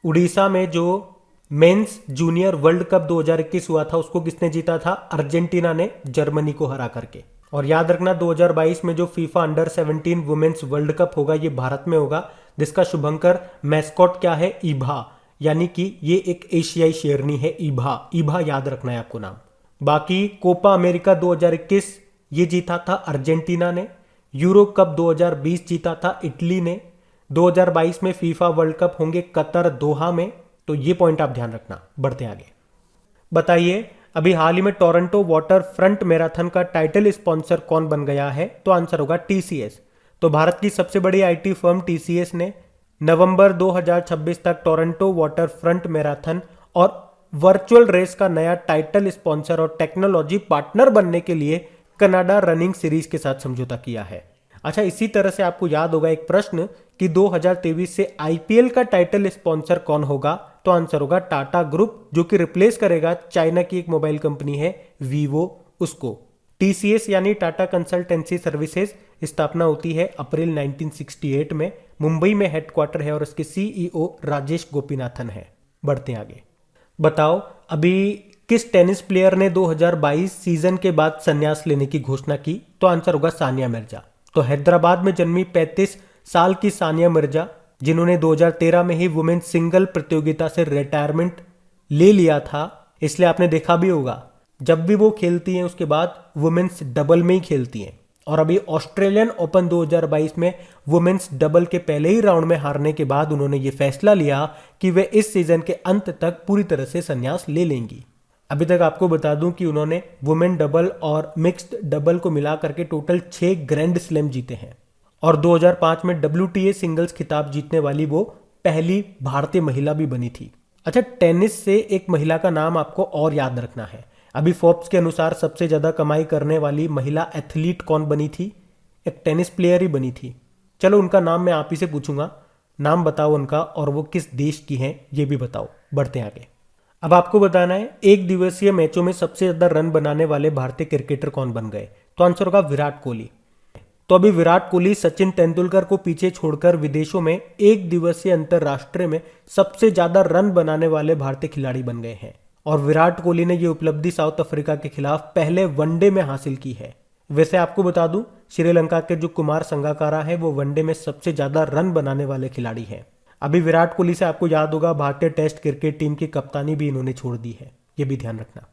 उड़ीसा में जो मेंस जूनियर वर्ल्ड कप 2021 हुआ था उसको किसने जीता था? अर्जेंटीना ने जर्मनी को हरा करके। और याद रखना 2022 में जो FIFA under 17 women's World Cup होगा ये भारत में होगा, जिसका शुभंकर मैस्कॉट क्या है, ईभा, यानी कि ये एक एशियाई शेरनी है, ईभा। ईभा याद रखना है आपको नाम। बाकी कोपा अमेरिका 2021 ये जीता था अर्जेंटीना ने। यूरो कप 2020 जीता था इटली ने। 2022 में फीफा वर्ल्ड कप होंगे कतर दोहा में। तो ये पॉइंट आप ध्यान रखना। बढ़ते आगे। बताइए अभी हाल ही में टोरंटो वाटर फ्रंट मैराथन का टाइटल स्पॉन्सर कौन बन गया है? तो आंसर होगा टीसीएस। तो भारत की सबसे बड़ी आईटी फर्म टीसीएस ने नवंबर 2026 तक टोरंटो वाटर फ्रंट मैराथन और वर्चुअल रेस का नया टाइटल स्पॉन्सर और टेक्नोलॉजी पार्टनर बनने के लिए कनाडा रनिंग सीरीज के साथ समझौता किया है। अच्छा, इसी तरह से आपको याद होगा एक प्रश्न कि 2023 से आईपीएल का टाइटल स्पॉन्सर कौन होगा? तो आंसर होगा टाटा ग्रुप, जो कि रिप्लेस करेगा चाइना की एक मोबाइल कंपनी है वीवो उसको। टीसीएस यानी टाटा कंसल्टेंसी सर्विसेज स्थापना होती है अप्रैल 1968 में। मुंबई में हेडक्वार्टर है और इसके सीईओ राजेश गोपीनाथन है। बढ़ते आगे। बताओ अभी किस टेनिस प्लेयर ने 2022 सीजन के बाद संन्यास लेने की घोषणा की? तो आंसर होगा सानिया मिर्जा। तो हैदराबाद में जन्मी 35 साल की सानिया मिर्जा, जिन्होंने 2013 में ही वुमेन्स सिंगल प्रतियोगिता से रिटायरमेंट ले लिया था, इसलिए आपने देखा भी होगा जब भी वो खेलती हैं उसके बाद वुमेन्स डबल में ही खेलती हैं। और अभी ऑस्ट्रेलियन ओपन 2022 में वुमेन्स डबल के पहले ही राउंड में हारने के बाद उन्होंने ये फैसला लिया कि वे इस सीजन के अंत तक पूरी तरह से संन्यास ले लेंगी। अभी तक आपको बता दूं कि उन्होंने वुमेन डबल और मिक्स्ड डबल को मिला करके टोटल 6 ग्रैंड स्लैम जीते हैं और 2005 में WTA सिंगल्स खिताब जीतने वाली वो पहली भारतीय महिला भी बनी थी। अच्छा, टेनिस से एक महिला का नाम आपको और याद रखना है। अभी फोर्ब्स के अनुसार सबसे ज्यादा कमाई करने वाली महिला एथलीट कौन बनी थी? एक टेनिस प्लेयर ही बनी थी। चलो उनका नाम मैं आप ही से पूछूंगा, नाम बताओ उनका और वो किस देश की हैं ये भी बताओ। बढ़ते आगे। अब आपको बताना है एक दिवसीय मैचों में सबसे ज्यादा रन बनाने वाले भारतीय क्रिकेटर कौन बन गए? तो आंसर होगा विराट कोहली। तो अभी विराट कोहली सचिन तेंदुलकर को पीछे छोड़कर विदेशों में एक दिवसीय अंतरराष्ट्रीय में सबसे ज्यादा रन बनाने वाले भारतीय खिलाड़ी बन गए हैं। और विराट कोहली ने यह उपलब्धि साउथ अफ्रीका के खिलाफ पहले वनडे में हासिल की है। वैसे आपको बता दूं श्रीलंका के जो कुमार संगाकारा है वो वनडे में सबसे ज्यादा रन बनाने वाले खिलाड़ी हैं। अभी विराट कोहली से आपको याद होगा भारतीय टेस्ट क्रिकेट टीम की कप्तानी भी इन्होंने छोड़ दी है, ये भी ध्यान रखना।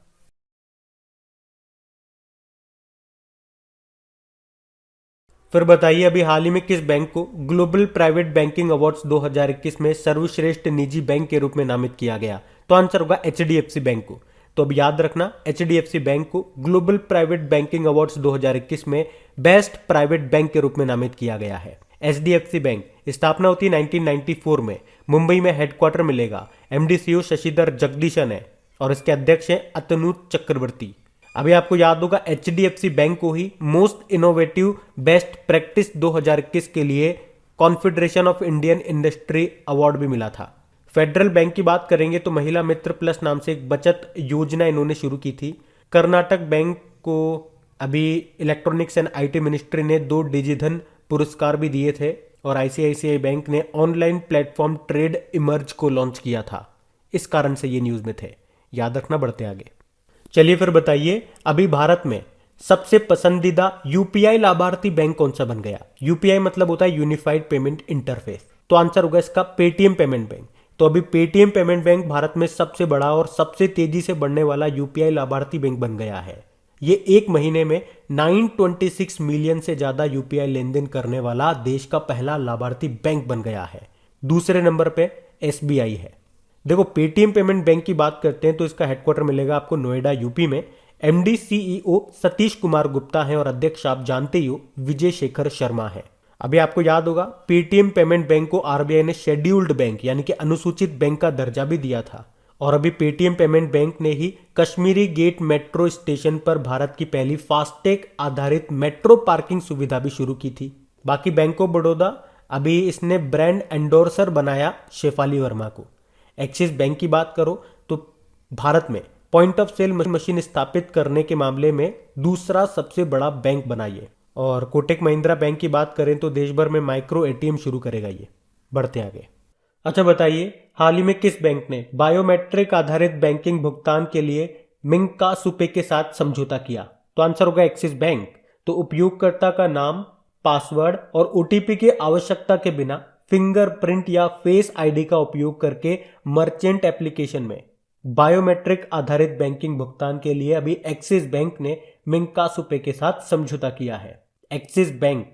फिर बताइए अभी हाल ही में किस बैंक को ग्लोबल प्राइवेट बैंकिंग अवार्ड्स 2021 में सर्वश्रेष्ठ निजी बैंक के रूप में नामित किया गया? तो आंसर होगा एचडीएफसी बैंक को। तो अब याद रखना एचडीएफसी बैंक को ग्लोबल प्राइवेट बैंकिंग अवार्ड्स 2021 में बेस्ट प्राइवेट बैंक के रूप में नामित किया गया है। एचडीएफसी बैंक स्थापना होती है 1994 में। मुंबई में हेडक्वार्टर मिलेगा। एमडी सीईओ शशिधर जगदीशन है और इसके अध्यक्ष हैं अतनु चक्रवर्ती। अभी आपको याद होगा एचडीएफसी बैंक को ही मोस्ट इनोवेटिव बेस्ट प्रैक्टिस 2021 के लिए confederation of Indian industry award भी मिला था। फेडरल बैंक की बात करेंगे तो महिला मित्र प्लस नाम से एक बचत योजना इन्होंने शुरू की थी। कर्नाटक बैंक को अभी इलेक्ट्रॉनिक्स एंड आईटी मिनिस्ट्री ने 2 डिजिधन पुरस्कार भी दिए थे और आईसीआईसीआई बैंक ने ऑनलाइन प्लेटफॉर्म ट्रेड इमर्ज को लॉन्च किया था। इस कारण से ये न्यूज में थे, याद रखना। बढ़ते आगे। चलिए फिर बताइए अभी भारत में सबसे पसंदीदा यूपीआई लाभार्थी बैंक कौन सा बन गया? यूपीआई मतलब होता है यूनिफाइड पेमेंट इंटरफेस। तो आंसर होगा इसका पेटीएम पेमेंट बैंक। तो अभी पेटीएम पेमेंट बैंक भारत में सबसे बड़ा और सबसे तेजी से बढ़ने वाला यूपीआई लाभार्थी बैंक बन गया है। ये एक महीने में 926 मिलियन से ज्यादा यूपीआई लेन देन करने वाला देश का पहला लाभार्थी बैंक बन गया है। दूसरे नंबर पे एसबीआई है। देखो पेटीएम पेमेंट बैंक की बात करते हैं तो इसका हेडक्वार्टर मिलेगा आपको नोएडा यूपी में। एमडी सीईओ सतीश कुमार गुप्ता है और अध्यक्ष आप जानते ही हो विजय शेखर शर्मा है। अभी आपको याद होगा पेटीएम पेमेंट बैंक को आरबीआई ने शेड्यूल्ड बैंक यानी कि अनुसूचित बैंक का दर्जा भी दिया था। और अभी पेटीएम पेमेंट बैंक ने ही कश्मीरी गेट मेट्रो स्टेशन पर भारत की पहली फास्टैग आधारित मेट्रो पार्किंग सुविधा भी शुरू की थी। बाकी बैंक ऑफ बड़ौदा अभी इसने ब्रांड एंडोर्सर बनाया शेफाली वर्मा को। एक्सिस बैंक की बात करो तो भारत में पॉइंट ऑफ सेल मशीन स्थापित करने के मामले में दूसरा सबसे बड़ा बैंक बना ये। और कोटक महिंद्रा बैंक की बात करें तो देश भर में माइक्रो एटीएम शुरू करेगा ये। बढ़ते आगे। अच्छा बताइए हाल ही में किस बैंक ने बायोमेट्रिक आधारित बैंकिंग भुगतान के लिए मिंका सुपे के साथ समझौता किया? तो आंसर होगा एक्सिस बैंक। तो उपयोगकर्ता का नाम, पासवर्ड और ओटीपी की आवश्यकता के बिना फिंगरप्रिंट या फेस आईडी का उपयोग करके मर्चेंट एप्लीकेशन में बायोमेट्रिक आधारित बैंकिंग भुगतान के लिए अभी एक्सिस बैंक ने मिंकासुपे के साथ समझौता किया है। एक्सिस बैंक,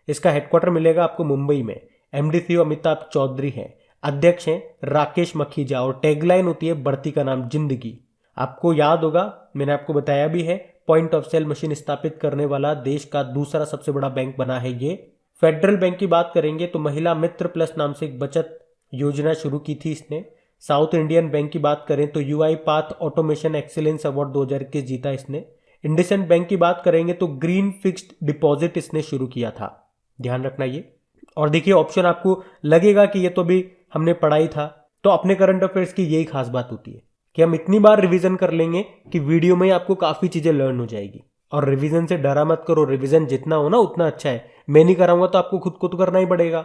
इसका हेडक्वार्टर मिलेगा आपको मुंबई में। एमडी सीईओ अमिताभ चौधरी हैं, अध्यक्ष हैं राकेश मखीजा और टैगलाइन होती है बढ़ती का नाम जिंदगी। आपको याद होगा, मैंने आपको बताया भी है, पॉइंट ऑफ सेल मशीन स्थापित करने वाला देश का दूसरा सबसे बड़ा बैंक बना है ये। फेडरल बैंक की बात करेंगे तो महिला मित्र प्लस नाम से एक बचत योजना शुरू की थी इसने। साउथ इंडियन बैंक की बात करें तो UI path automation excellence award 2021 जीता इसने। इंडसइंड बैंक की बात करेंगे तो ग्रीन फिक्स्ड डिपॉजिट इसने शुरू किया था, ध्यान रखना ये। और देखिए ऑप्शन आपको लगेगा कि ये तो अभी हमने पढ़ाई था, तो अपने करंट अफेयर्स की यही खास बात होती है कि हम इतनी बार रिवीजन कर लेंगे कि वीडियो में आपको काफी चीजें लर्न हो जाएगी। और रिवीजन से डरा मत करो, रिवीजन जितना हो ना उतना अच्छा है। मैं नहीं कराऊंगा तो आपको खुद को तो करना ही पड़ेगा,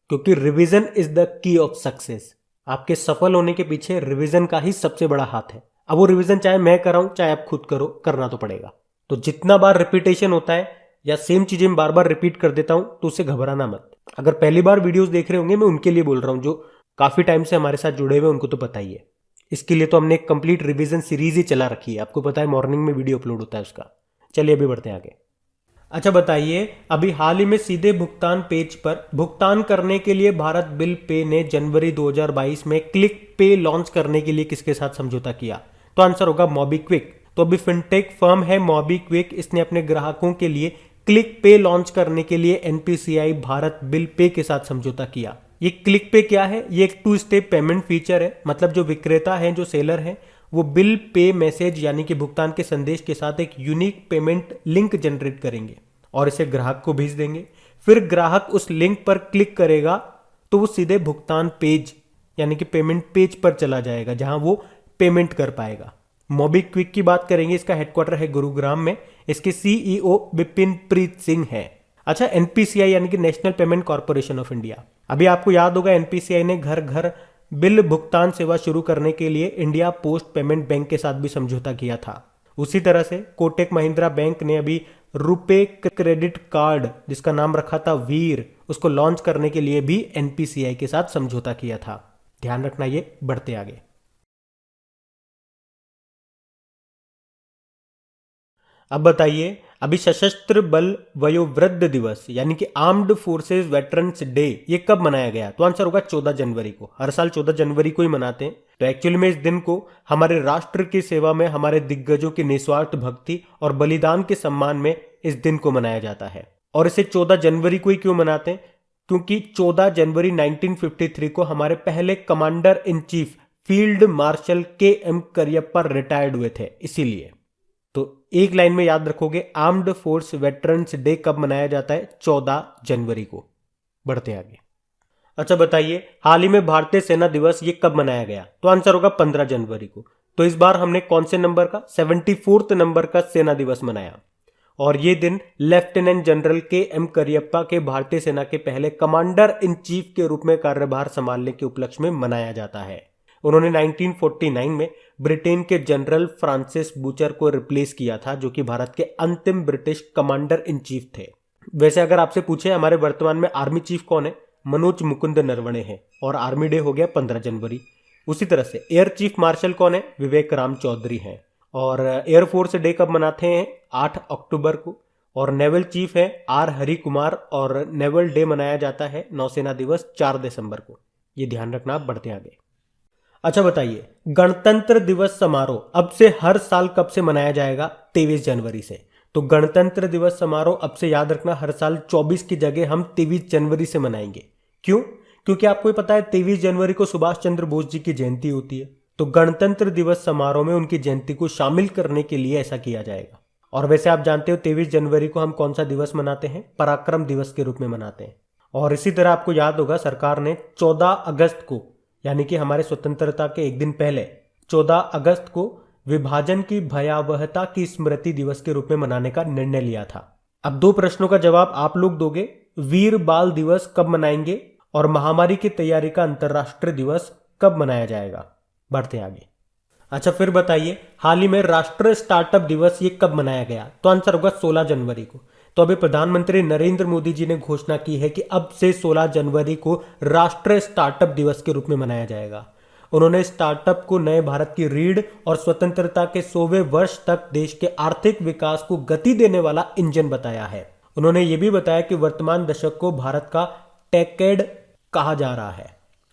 क्योंकि revision is the key of success. आपके सफल होने के पीछे रिवीजन का ही सबसे बड़ा हाथ है। अब वो रिवीजन चाहे मैं कराऊं चाहे आप खुद करो, करना तो पड़ेगा। तो जितना बार रिपीटेशन होता है या सेम चीजें मैं बार बार रिपीट कर देता हूं तो उससे घबराना मत। अगर पहली बार वीडियोस देख रहे होंगे, मैं उनके लिए बोल रहा हूं जो काफी टाइम से हमारे साथ जुड़े हुए, उनको तो पता ही है। इसके लिए तो हमने एक कंप्लीट रिवीजन सीरीज ही चला रखी है, आपको पता है मॉर्निंग में वीडियो अपलोड होता है उसका। चलिए अभी बढ़ते हैं आगे। अच्छा बताइए, अभी हाल ही में सीधे भुगतान पेज पर भुगतान करने के लिए भारत बिल पे ने जनवरी 2022 में क्लिक पे लॉन्च करने के लिए किसके साथ समझौता किया? तो आंसर होगा मोबीक्विक। तो अभी फिनटेक फर्म है मोबीक्विक, इसने अपने ग्राहकों के लिए क्लिक पे लॉन्च करने के लिए एनपीसीआई भारत बिल पे के साथ समझौता किया। ये क्लिक पे क्या है? ये एक 2 स्टेप पेमेंट फीचर है। मतलब जो विक्रेता है, जो सेलर है, वो बिल पे मैसेज यानी कि भुगतान के संदेश के साथ एक यूनिक पेमेंट लिंक जनरेट करेंगे और इसे ग्राहक को भेज देंगे। फिर ग्राहक उस लिंक पर क्लिक करेगा तो वो सीधे भुगतान पेज यानी कि पेमेंट पेज पर चला जाएगा जहां वो पेमेंट कर पाएगा। मोबीक्विक की बात करेंगे, इसका हेडक्वार्टर है गुरुग्राम में। इसके सीईओ विपिन प्रीत सिंह है। अच्छा, एनपीसीआई यानी कि national payment corporation of India, अभी आपको याद होगा एनपीसीआई ने घर घर बिल भुगतान सेवा शुरू करने के लिए इंडिया पोस्ट पेमेंट बैंक के साथ भी समझौता किया था। उसी तरह से कोटक महिंद्रा बैंक ने अभी रुपे क्रेडिट कार्ड जिसका नाम रखा था वीर, उसको लॉन्च करने के लिए भी एनपीसीआई के साथ समझौता किया था। ध्यान रखना ये। बढ़ते आगे। अब बताइए, अभी सशस्त्र बल वयोवृद्ध दिवस यानी कि आर्म्ड फोर्सेस वेटरन्स डे ये कब मनाया गया? तो आंसर होगा 14 जनवरी को। हर साल 14 जनवरी को ही मनाते हैं। तो एक्चुअली में इस दिन को हमारे राष्ट्र की सेवा में हमारे दिग्गजों की निस्वार्थ भक्ति और बलिदान के सम्मान में इस दिन को मनाया जाता है। और इसे 14 जनवरी को ही क्यों मनाते हैं? क्योंकि 14 जनवरी 1953 को हमारे पहले commander in chief field marshal KM Cariappa retired हुए थे, इसीलिए। तो एक लाइन में याद रखोगे, आर्म्ड फोर्स वेटरन्स डे कब मनाया जाता है? 14 जनवरी को। बढ़ते आगे। अच्छा बताइए, हाल ही में भारतीय सेना दिवस ये कब मनाया गया? तो आंसर होगा 15 जनवरी को। तो इस बार हमने कौन से नंबर का? 74th नंबर का सेना दिवस मनाया। और ये दिन लेफ्टिनेंट जनरल KM करियप्पा के भारतीय सेना के पहले कमांडर इन चीफ के रूप में कार्यभार संभालने के उपलक्ष्य में मनाया जाता है। उन्होंने 1949 में ब्रिटेन के जनरल फ्रांसिस बूचर को रिप्लेस किया था, जो कि भारत के अंतिम ब्रिटिश कमांडर इन चीफ थे। वैसे अगर आपसे पूछे हमारे वर्तमान में आर्मी चीफ कौन है, मनोज मुकुंद नरवणे हैं और आर्मी डे हो गया 15 जनवरी। उसी तरह से एयर चीफ मार्शल कौन है? विवेक राम चौधरी हैं। और एयरफोर्स डे कब मनाते हैं? 8 अक्टूबर को। और नेवल चीफ है R हरि कुमार और नेवल डे मनाया जाता है नौसेना दिवस 4 दिसंबर को। ये ध्यान रखना। आप बढ़ते आगे। अच्छा बताइए, गणतंत्र दिवस समारोह अब से हर साल कब से मनाया जाएगा? 23 जनवरी से। तो गणतंत्र दिवस समारोह अब से याद रखना, हर साल 24 की जगह हम 23 जनवरी से मनाएंगे। क्यों? क्योंकि आपको पता है 23 जनवरी को सुभाष चंद्र बोस जी की जयंती होती है। तो गणतंत्र दिवस समारोह में उनकी जयंती को शामिल करने के लिए ऐसा किया जाएगा। और वैसे आप जानते हो 23 जनवरी को हम कौन सा दिवस मनाते हैं? पराक्रम दिवस के रूप में मनाते हैं। और इसी तरह आपको याद होगा सरकार ने 14 अगस्त को यानी कि हमारे स्वतंत्रता के एक दिन पहले 14 अगस्त को विभाजन की भयावहता की स्मृति दिवस के रूप में मनाने का निर्णय लिया था। अब 2 प्रश्नों का जवाब आप लोग दोगे। वीर बाल दिवस कब मनाएंगे और महामारी की तैयारी का अंतर्राष्ट्रीय दिवस कब मनाया जाएगा? बढ़ते आगे। अच्छा फिर बताइए, हाल ही में राष्ट्रीय स्टार्टअप दिवस ये कब मनाया गया? तो आंसर होगा 16 जनवरी को। तो अभी प्रधानमंत्री नरेंद्र मोदी जी ने घोषणा की है कि अब से 16 जनवरी को राष्ट्रीय स्टार्टअप दिवस के रूप में मनाया जाएगा। उन्होंने स्टार्टअप को नए भारत की रीढ़ और स्वतंत्रता के 100वें वर्ष तक देश के आर्थिक विकास को गति देने वाला इंजन बताया है। उन्होंने ये भी बताया कि वर्तमान दशक को भारत का टेकेड कहा जा रहा है।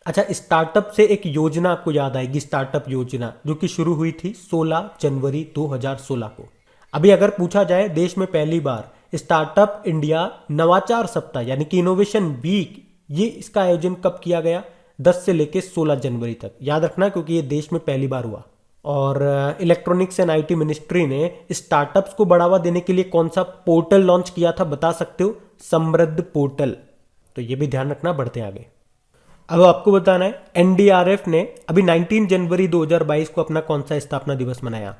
अच्छा, स्टार्टअप से एक योजना आपको याद आएगी, स्टार्टअप योजना जो कि शुरू हुई थी 16 जनवरी 2016 को। अभी अगर पूछा जाए देश में पहली बार स्टार्टअप इंडिया नवाचार सप्ताह यानी कि इनोवेशन वीक, ये इसका आयोजन कब किया गया? 10 से लेकर 16 जनवरी तक। याद रखना क्योंकि ये देश में पहली बार हुआ। और इलेक्ट्रॉनिक्स एंड आईटी मिनिस्ट्री ने स्टार्टअप्स को बढ़ावा देने के लिए कौन सा पोर्टल लॉन्च किया था, बता सकते हो? समृद्ध पोर्टल। तो ये भी ध्यान रखना, बढ़ते आगे। अब आपको बताना है एनडीआरएफ ने अभी 19 जनवरी 2022 को अपना कौन सा स्थापना दिवस मनाया?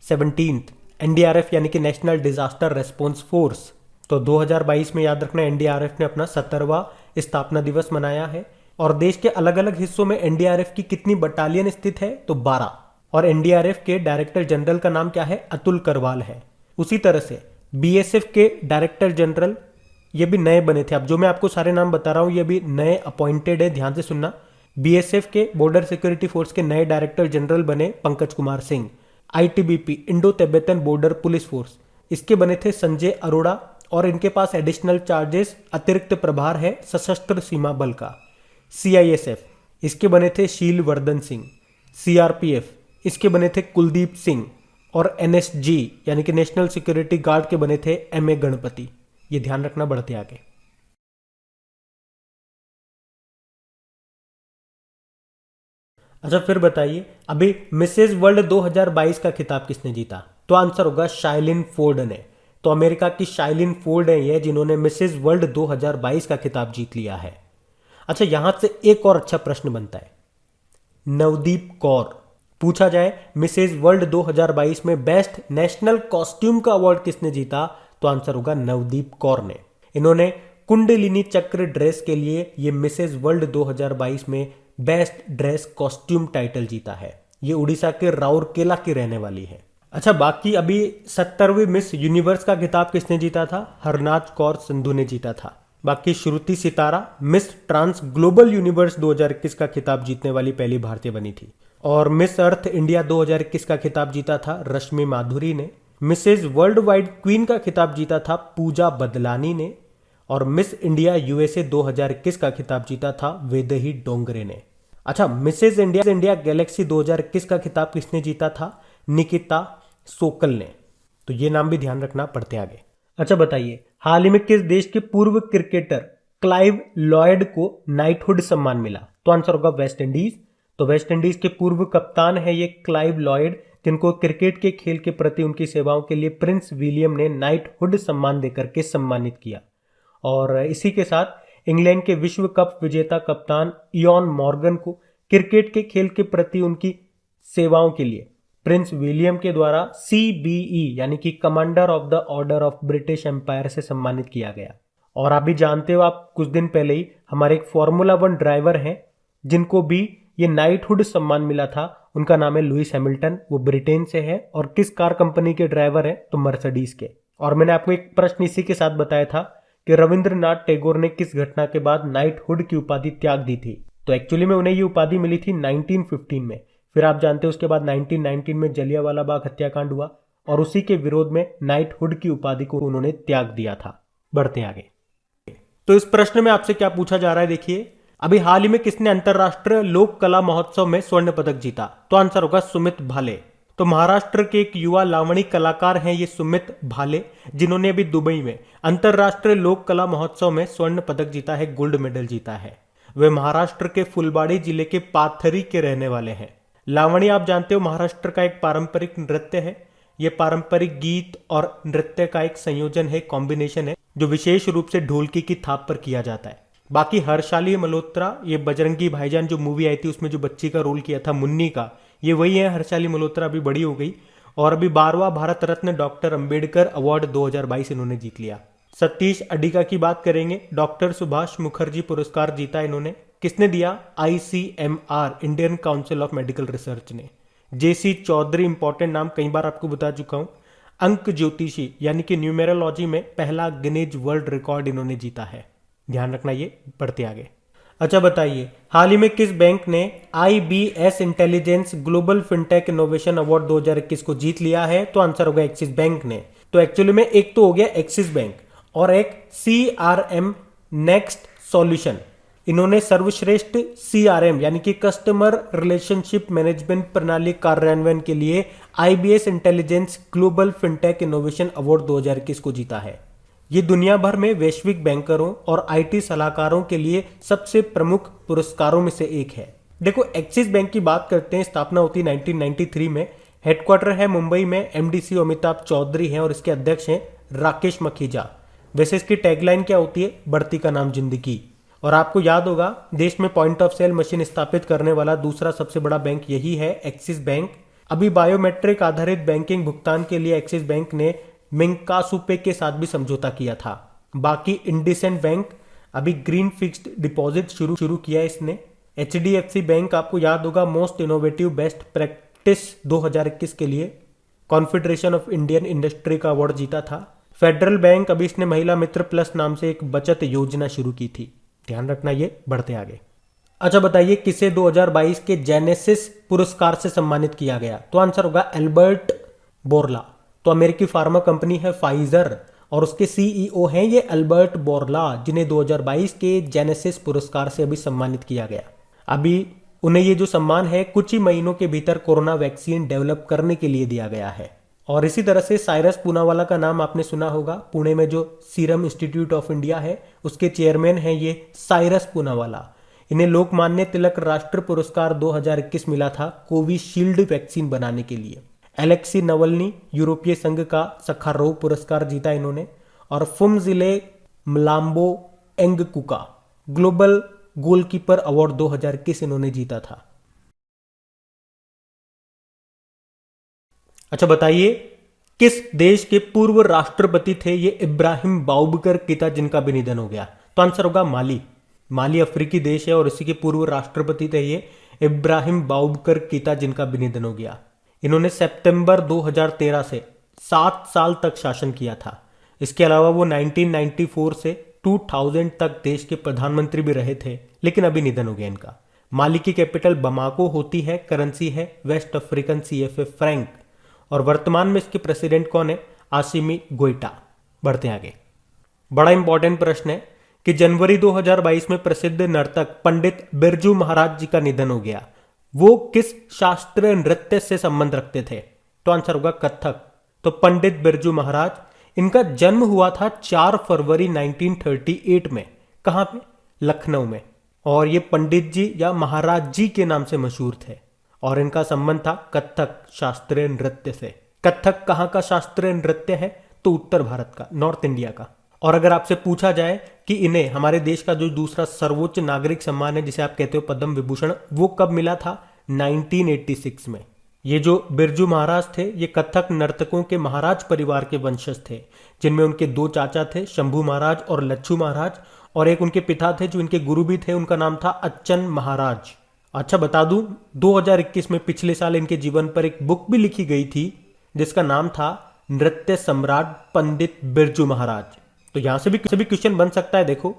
17th। एनडीआरएफ यानी कि नेशनल डिजास्टर रेस्पॉन्स फोर्स। तो 2022 में याद रखना एनडीआरएफ ने अपना 17वां स्थापना दिवस मनाया है। और देश के अलग अलग हिस्सों में एनडीआरएफ की कितनी बटालियन स्थित है? तो 12। और एनडीआरएफ के डायरेक्टर जनरल का नाम क्या है? अतुल करवाल है। उसी तरह से बीएसएफ के डायरेक्टर जनरल ये भी नए बने थे। अब जो मैं आपको सारे नाम बता रहा हूं ये भी नए अपॉइंटेड है, ध्यान से सुनना। बीएसएफ के बॉर्डर सिक्योरिटी फोर्स के नए डायरेक्टर जनरल बने Pankaj Kumar Singh. ITBP Indo Tibetan border police force, इसके बने थे संजय अरोड़ा। और इनके पास एडिशनल चार्जेस अतिरिक्त प्रभार है सशस्त्र सीमा बल का। सीआईएसएफ, इसके बने थे शील वर्धन सिंह। सीआरपीएफ, इसके बने थे कुलदीप सिंह। और एनएसजी यानी कि नेशनल सिक्योरिटी गार्ड के बने थे एमए गणपति। ये ध्यान रखना, बढ़ते आगे। अच्छा, फिर बताइए अभी मिसेज वर्ल्ड 2022 का खिताब किसने जीता? तो आंसर होगा शाइलिन फोर्ड ने। तो अमेरिका की शाइलिन फोर्ड है ये जिन्होंने मिसेज वर्ल्ड 2022 का खिताब जीत लिया है। अच्छा, यहां से एक और अच्छा प्रश्न बनता है। नवदीप कौर, पूछा जाए मिसेज वर्ल्ड 2022 में बेस्ट नेशनल कॉस्ट्यूम का अवार्ड किसने जीता? तो आंसर होगा नवदीप कौर ने। इन्होंने कुंडलिनी चक्र ड्रेस के लिए ये मिसेज वर्ल्ड 2022 में बेस्ट ड्रेस कॉस्ट्यूम टाइटल जीता है। ये उड़ीसा के राउरकेला की रहने वाली है। अच्छा, बाकी अभी 70वीं मिस यूनिवर्स का खिताब किसने जीता था? हरनाज कौर संधू ने जीता था। बाकी श्रुति सितारा मिस ट्रांस ग्लोबल यूनिवर्स 2021 का खिताब जीतने वाली पहली भारतीय बनी थी। और मिस अर्थ इंडिया 2021 का खिताब जीता था रश्मि माधुरी ने। मिसेज वर्ल्ड वाइड क्वीन का खिताब जीता था पूजा बदलानी ने। और मिस इंडिया यूएसए 2021 का खिताब जीता था वेदही डोंगरे ने। अच्छा, मिसेज इंडिया गैलेक्सी 2021 का खिताब किसने जीता था? निकिता सोकल ने। तो ये नाम भी ध्यान रखना, पड़ते आगे। अच्छा बताइए, हाल ही में किस देश के पूर्व क्रिकेटर क्लाइव लॉयड को नाइटहुड सम्मान मिला? तो आंसर होगा वेस्ट इंडीज। तो वेस्ट इंडीज के पूर्व कप्तान है ये क्लाइव लॉयड, जिनको क्रिकेट के खेल के प्रति उनकी सेवाओं के लिए प्रिंस विलियम ने नाइटहुड सम्मान देकर के सम्मानित किया। और इसी के साथ इंग्लैंड के विश्व कप विजेता कप्तान इयॉन मॉर्गन को क्रिकेट के खेल के प्रति उनकी सेवाओं के लिए प्रिंस विलियम के द्वारा CBE यानी कि commander of the order of British Empire से सम्मानित किया गया। और आप भी जानते हो, आप कुछ दिन पहले ही हमारे एक फॉर्मूला 1 ड्राइवर हैं जिनको भी ये नाइटहुड सम्मान मिला था। उनका नाम है लुइस हैमिल्टन। वो ब्रिटेन से है और किस कार कंपनी के ड्राइवर हैं? तो मर्सिडीज के। और मैंने आपको एक प्रश्न इसी के साथ बताया था कि रविंद्रनाथ टैगोर ने किस घटना के बाद नाइटहुड की उपाधि त्याग दी थी? तो एक्चुअली में उन्हें ये उपाधि मिली थी 1915 में। फिर आप जानते हो उसके बाद 1919 में जलियांवाला बाग हत्याकांड हुआ और उसी के विरोध में नाइटहुड की उपाधि को उन्होंने त्याग दिया था। बढ़ते आगे। तो इस प्रश्न में आपसे क्या पूछा जा रहा है, देखिए अभी हाल ही में किसने अंतरराष्ट्रीय लोक कला महोत्सव में स्वर्ण पदक जीता? तो आंसर होगा सुमित भाले। तो महाराष्ट्र के एक युवा लावणी कलाकार हैं ये सुमित भाले, जिन्होंने अभी दुबई में अंतरराष्ट्रीय लोक कला महोत्सव में स्वर्ण पदक जीता है, गोल्ड मेडल जीता है। वे महाराष्ट्र के फुलबाड़ी जिले के पाथरी के रहने वाले हैं। लावणी आप जानते हो महाराष्ट्र का एक पारंपरिक नृत्य है। यह पारंपरिक गीत और नृत्य का एक संयोजन है, कॉम्बिनेशन है, जो विशेष रूप से ढोलकी की थाप पर किया जाता है। बाकी हर्षाली मल्होत्रा, ये बजरंगी भाईजान जो मूवी आई थी उसमें जो बच्ची का रोल किया था मुन्नी का, ये वही है हर्षाली मल्होत्रा। अभी बड़ी हो गई और अभी 12वां भारत रत्न डॉक्टर अंबेडकर अवार्ड 2022 इन्होंने जीत लिया। सतीश अडिगा की बात करेंगे, डॉक्टर सुभाष मुखर्जी पुरस्कार जीता इन्होंने। किसने दिया? ICMR Indian council of medical research ने। JC चौधरी, इंपॉर्टेंट नाम, कई बार आपको बता चुका हूं। अंक ज्योतिषी यानी कि न्यूमेरोलॉजी में पहला गिनीज वर्ल्ड रिकॉर्ड इन्होंने जीता है। ध्यान रखना, ये बढ़ते आगे। अच्छा बताइए, हाल ही में किस बैंक ने IBS intelligence global fintech innovation award 2021 को जीत लिया है? तो आंसर होगा एक्सिस बैंक ने। तो एक्चुअली में एक तो हो गया एक्सिस बैंक और एक CRM नेक्स्ट सॉल्यूशन। इन्होंने सर्वश्रेष्ठ CRM यानी कि कस्टमर रिलेशनशिप मैनेजमेंट प्रणाली कार्यान्वयन के लिए IBS intelligence global fintech innovation award 2021 को जीता है। ये दुनिया भर में वैश्विक बैंकरों और IT सलाहकारों के लिए सबसे प्रमुख पुरस्कारों में से एक है। देखो, एक्सिस बैंक की बात करते हैं, स्थापना होती है 1993 में। हेडक्वार्टर है मुंबई में। MD अमिताभ चौधरी हैं और इसके अध्यक्ष हैं राकेश मखीजा। वैसे इसकी टैगलाइन क्या होती है? बढ़ती का नाम जिंदगी। और आपको याद होगा, देश में पॉइंट ऑफ सेल मशीन स्थापित करने वाला दूसरा सबसे बड़ा बैंक यही है, एक्सिस बैंक। अभी बायोमेट्रिक आधारित बैंकिंग भुगतान के लिए एक्सिस बैंक ने मिंकासुपे के साथ भी समझौता किया था। बाकी इंडिसेंट बैंक अभी ग्रीन फिक्स्ड डिपॉजिट शुरू किया है इसने। HDFC बैंक आपको याद होगा मोस्ट इनोवेटिव बेस्ट प्रैक्टिस 2021 के लिए कॉन्फेडरेशन ऑफ इंडियन इंडस्ट्री का अवार्ड जीता था। फेडरल बैंक अभी इसने महिला मित्र प्लस नाम से एक बचत योजना शुरू की थी। ध्यान रखना, ये बढ़ते आगे। अच्छा बताइए, किसे 2022 के जेनेसिस पुरस्कार से सम्मानित किया गया? तो आंसर होगा एल्बर्ट बोरला। तो अमेरिकी फार्मा कंपनी है फाइजर और उसके CEO हैं ये एल्बर्ट बोरला, जिन्हें 2022 के जेनेसिस पुरस्कार से अभी सम्मानित किया गया। अभी उन्हें ये जो सम्मान है कुछ ही महीनों के भीतर कोरोना वैक्सीन डेवलप करने के लिए दिया गया है। और इसी तरह से साइरस पूनावाला का नाम आपने सुना होगा। पुणे में जो सीरम इंस्टीट्यूट ऑफ इंडिया है उसके चेयरमैन हैं ये साइरस पूनावाला। इन्हें लोकमान्य तिलक राष्ट्र पुरस्कार 2021 मिला था कोविशील्ड वैक्सीन बनाने के लिए। एलेक्सी नवल्नी यूरोपीय संघ का सखारोव पुरस्कार जीता इन्होंने। और फुमजिले मलाम्बो एंगकुका ग्लोबल गोलकीपर अवार्ड 2021 इन्होंने जीता था। अच्छा बताइए, किस देश के पूर्व राष्ट्रपति थे ये इब्राहिम बाउबकर कीता, जिनका भी निधन हो गया? तो आंसर होगा माली। माली अफ्रीकी देश है और इसी के पूर्व राष्ट्रपति थे ये इब्राहिम बाउबकर कीता, जिनका भी निधन हो गया। इन्होंने सितंबर 2013 से 7 साल तक शासन किया था। इसके अलावा वो 1994 से 2000 तक देश के प्रधानमंत्री भी रहे थे, लेकिन अभी निधन हो गया इनका। माली की कैपिटल बमाको होती है, करेंसी है वेस्ट अफ्रीकन CFA फ्रैंक। और वर्तमान में इसके प्रेसिडेंट कौन है? आसिमी गोइटा। बढ़ते आगे। बड़ा इंपॉर्टेंट प्रश्न है कि जनवरी 2022 में प्रसिद्ध नर्तक पंडित बिरजू महाराज जी का निधन हो गया। वो किस शास्त्रीय नृत्य से संबंध रखते थे? तो आंसर होगा कथक। तो पंडित बिरजू महाराज, इनका जन्म हुआ था 4 फरवरी 1938 में। कहां पे? लखनऊ में। और ये पंडित जी या महाराज जी के नाम से मशहूर थे और इनका संबंध था कथक शास्त्रीय नृत्य से। कथक कहां का शास्त्रीय नृत्य है? तो उत्तर भारत का, नॉर्थ इंडिया का। और अगर आपसे पूछा जाए कि इन्हें हमारे देश का जो दूसरा सर्वोच्च नागरिक सम्मान है जिसे आप कहते हो पद्म विभूषण, वो कब मिला था? 1986 में। ये जो बिरजू महाराज थे ये कथक नर्तकों के महाराज परिवार के वंशज थे, जिनमें उनके 2 चाचा थे, शंभू महाराज और लच्छू महाराज, और एक उनके पिता थे जो इनके गुरु भी थे, उनका नाम था अच्चन महाराज। अच्छा बता दूं, 2021 में पिछले साल इनके जीवन पर एक बुक भी लिखी गई थी जिसका नाम था नृत्य सम्राट पंडित बिरजू महाराज। तो यहां से भी क्वेश्चन बन सकता है, देखो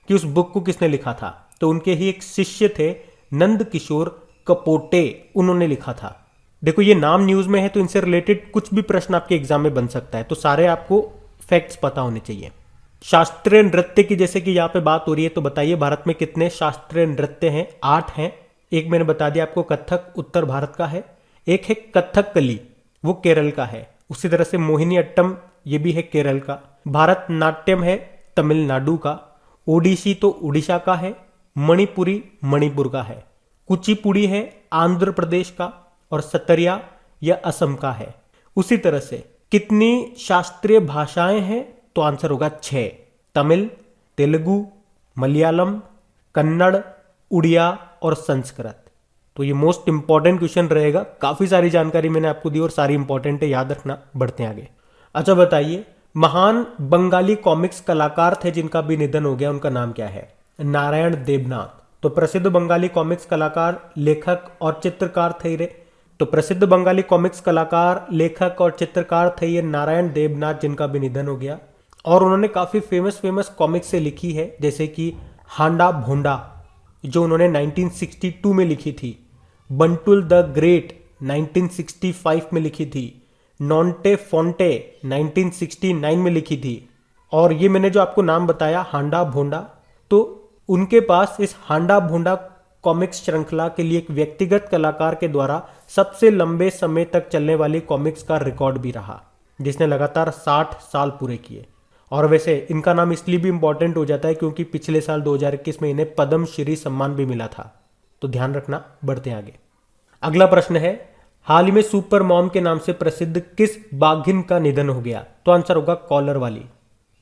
कि उस बुक को किसने लिखा था। तो उनके ही एक शिष्य थे नंद किशोर कपोटे, उन्होंने लिखा था। देखो ये नाम न्यूज में है तो इनसे रिलेटेड कुछ भी प्रश्न आपके एग्जाम में बन सकता है, तो सारे आपको फैक्ट्स पता होने चाहिए। शास्त्रीय नृत्य की जैसे कि यहाँ पे बात हो रही है, तो बताइए भारत में कितने शास्त्रीय नृत्य हैं? 8 हैं। एक मैंने बता दिया आपको, कथक उत्तर भारत का है। एक है कथकली, वो केरल का है। उसी तरह से मोहिनी अट्टम, ये भी है केरल का। भारत नाट्यम है तमिलनाडु का। ओडिसी तो उड़ीसा का है। मणिपुरी मणिपुर का है। कुचिपुड़ी है आंध्र प्रदेश का। और सतरिया यह असम का है। उसी तरह से कितनी शास्त्रीय भाषाएं हैं? तो आंसर होगा 6। तमिल, तेलुगु, मलयालम, कन्नड़, उड़िया और संस्कृत। तो ये मोस्ट इंपॉर्टेंट क्वेश्चन रहेगा। काफी सारी जानकारी मैंने आपको दी और सारी इंपॉर्टेंट है, याद रखना। बढ़ते हैं आगे। अच्छा बताइए, महान बंगाली कॉमिक्स कलाकार थे जिनका भी निधन हो गया, उनका नाम क्या है? नारायण देवनाथ। तो प्रसिद्ध बंगाली कॉमिक्स कलाकार, लेखक और चित्रकार थे तो प्रसिद्ध बंगाली कॉमिक्स कलाकार, लेखक और चित्रकार थे ये नारायण देवनाथ, जिनका भी निधन हो गया। और उन्होंने काफ़ी फेमस कॉमिक्स से लिखी है, जैसे कि हांडा भोंडा जो उन्होंने 1962 में लिखी थी, बंटुल द ग्रेट 1965 में लिखी थी, नॉन्टे फोंटे 1969 में लिखी थी। और ये मैंने जो आपको नाम बताया हांडा भोंडा, तो उनके पास इस हांडा भोंडा कॉमिक्स श्रृंखला के लिए एक व्यक्तिगत कलाकार के द्वारा सबसे लंबे समय तक चलने वाली कॉमिक्स का रिकॉर्ड भी रहा, जिसने लगातार 60 साल पूरे किए। और वैसे इनका नाम इसलिए भी इंपॉर्टेंट हो जाता है क्योंकि पिछले साल 2021 में इन्हें पद्म श्री सम्मान भी मिला था, तो ध्यान रखना। बढ़ते आगे। अगला प्रश्न है, हाल ही में सुपर मॉम के नाम से प्रसिद्ध किस बाघिन का निधन हो गया? तो आंसर होगा कॉलर वाली।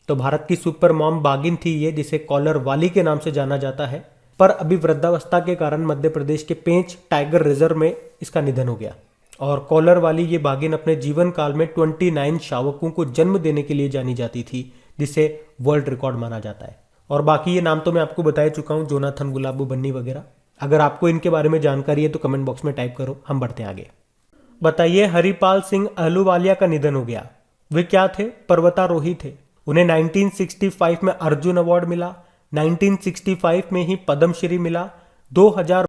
तो भारत की सुपर मॉम बाघिन थी ये, जिसे कॉलर वाली के नाम से जाना जाता है, पर अभी वृद्धावस्था के कारण मध्य प्रदेश के पेंच टाइगर रिजर्व में इसका निधन हो गया। और कॉलर वाली ये बाघिन अपने जीवन काल में 29 शावकों को जन्म देने के लिए जानी जाती थी, जिसे वर्ल्ड रिकॉर्ड माना जाता है। और बाकी ये नाम तो मैं आपको बता चुका हूँ, जोनाथन, गुलाबो बन्नी वगैरह। अगर आपको इनके बारे में जानकारी है तो कमेंट बॉक्स में टाइप करो। हम बढ़ते हैं आगे। बताइए, हरिपाल सिंह अहलूवालिया का निधन हो गया। वे क्या थे? पर्वतारोही थे। उन्हें 1965 में अर्जुन अवार्ड मिला, 1965 में ही पद्मश्री मिला, 2000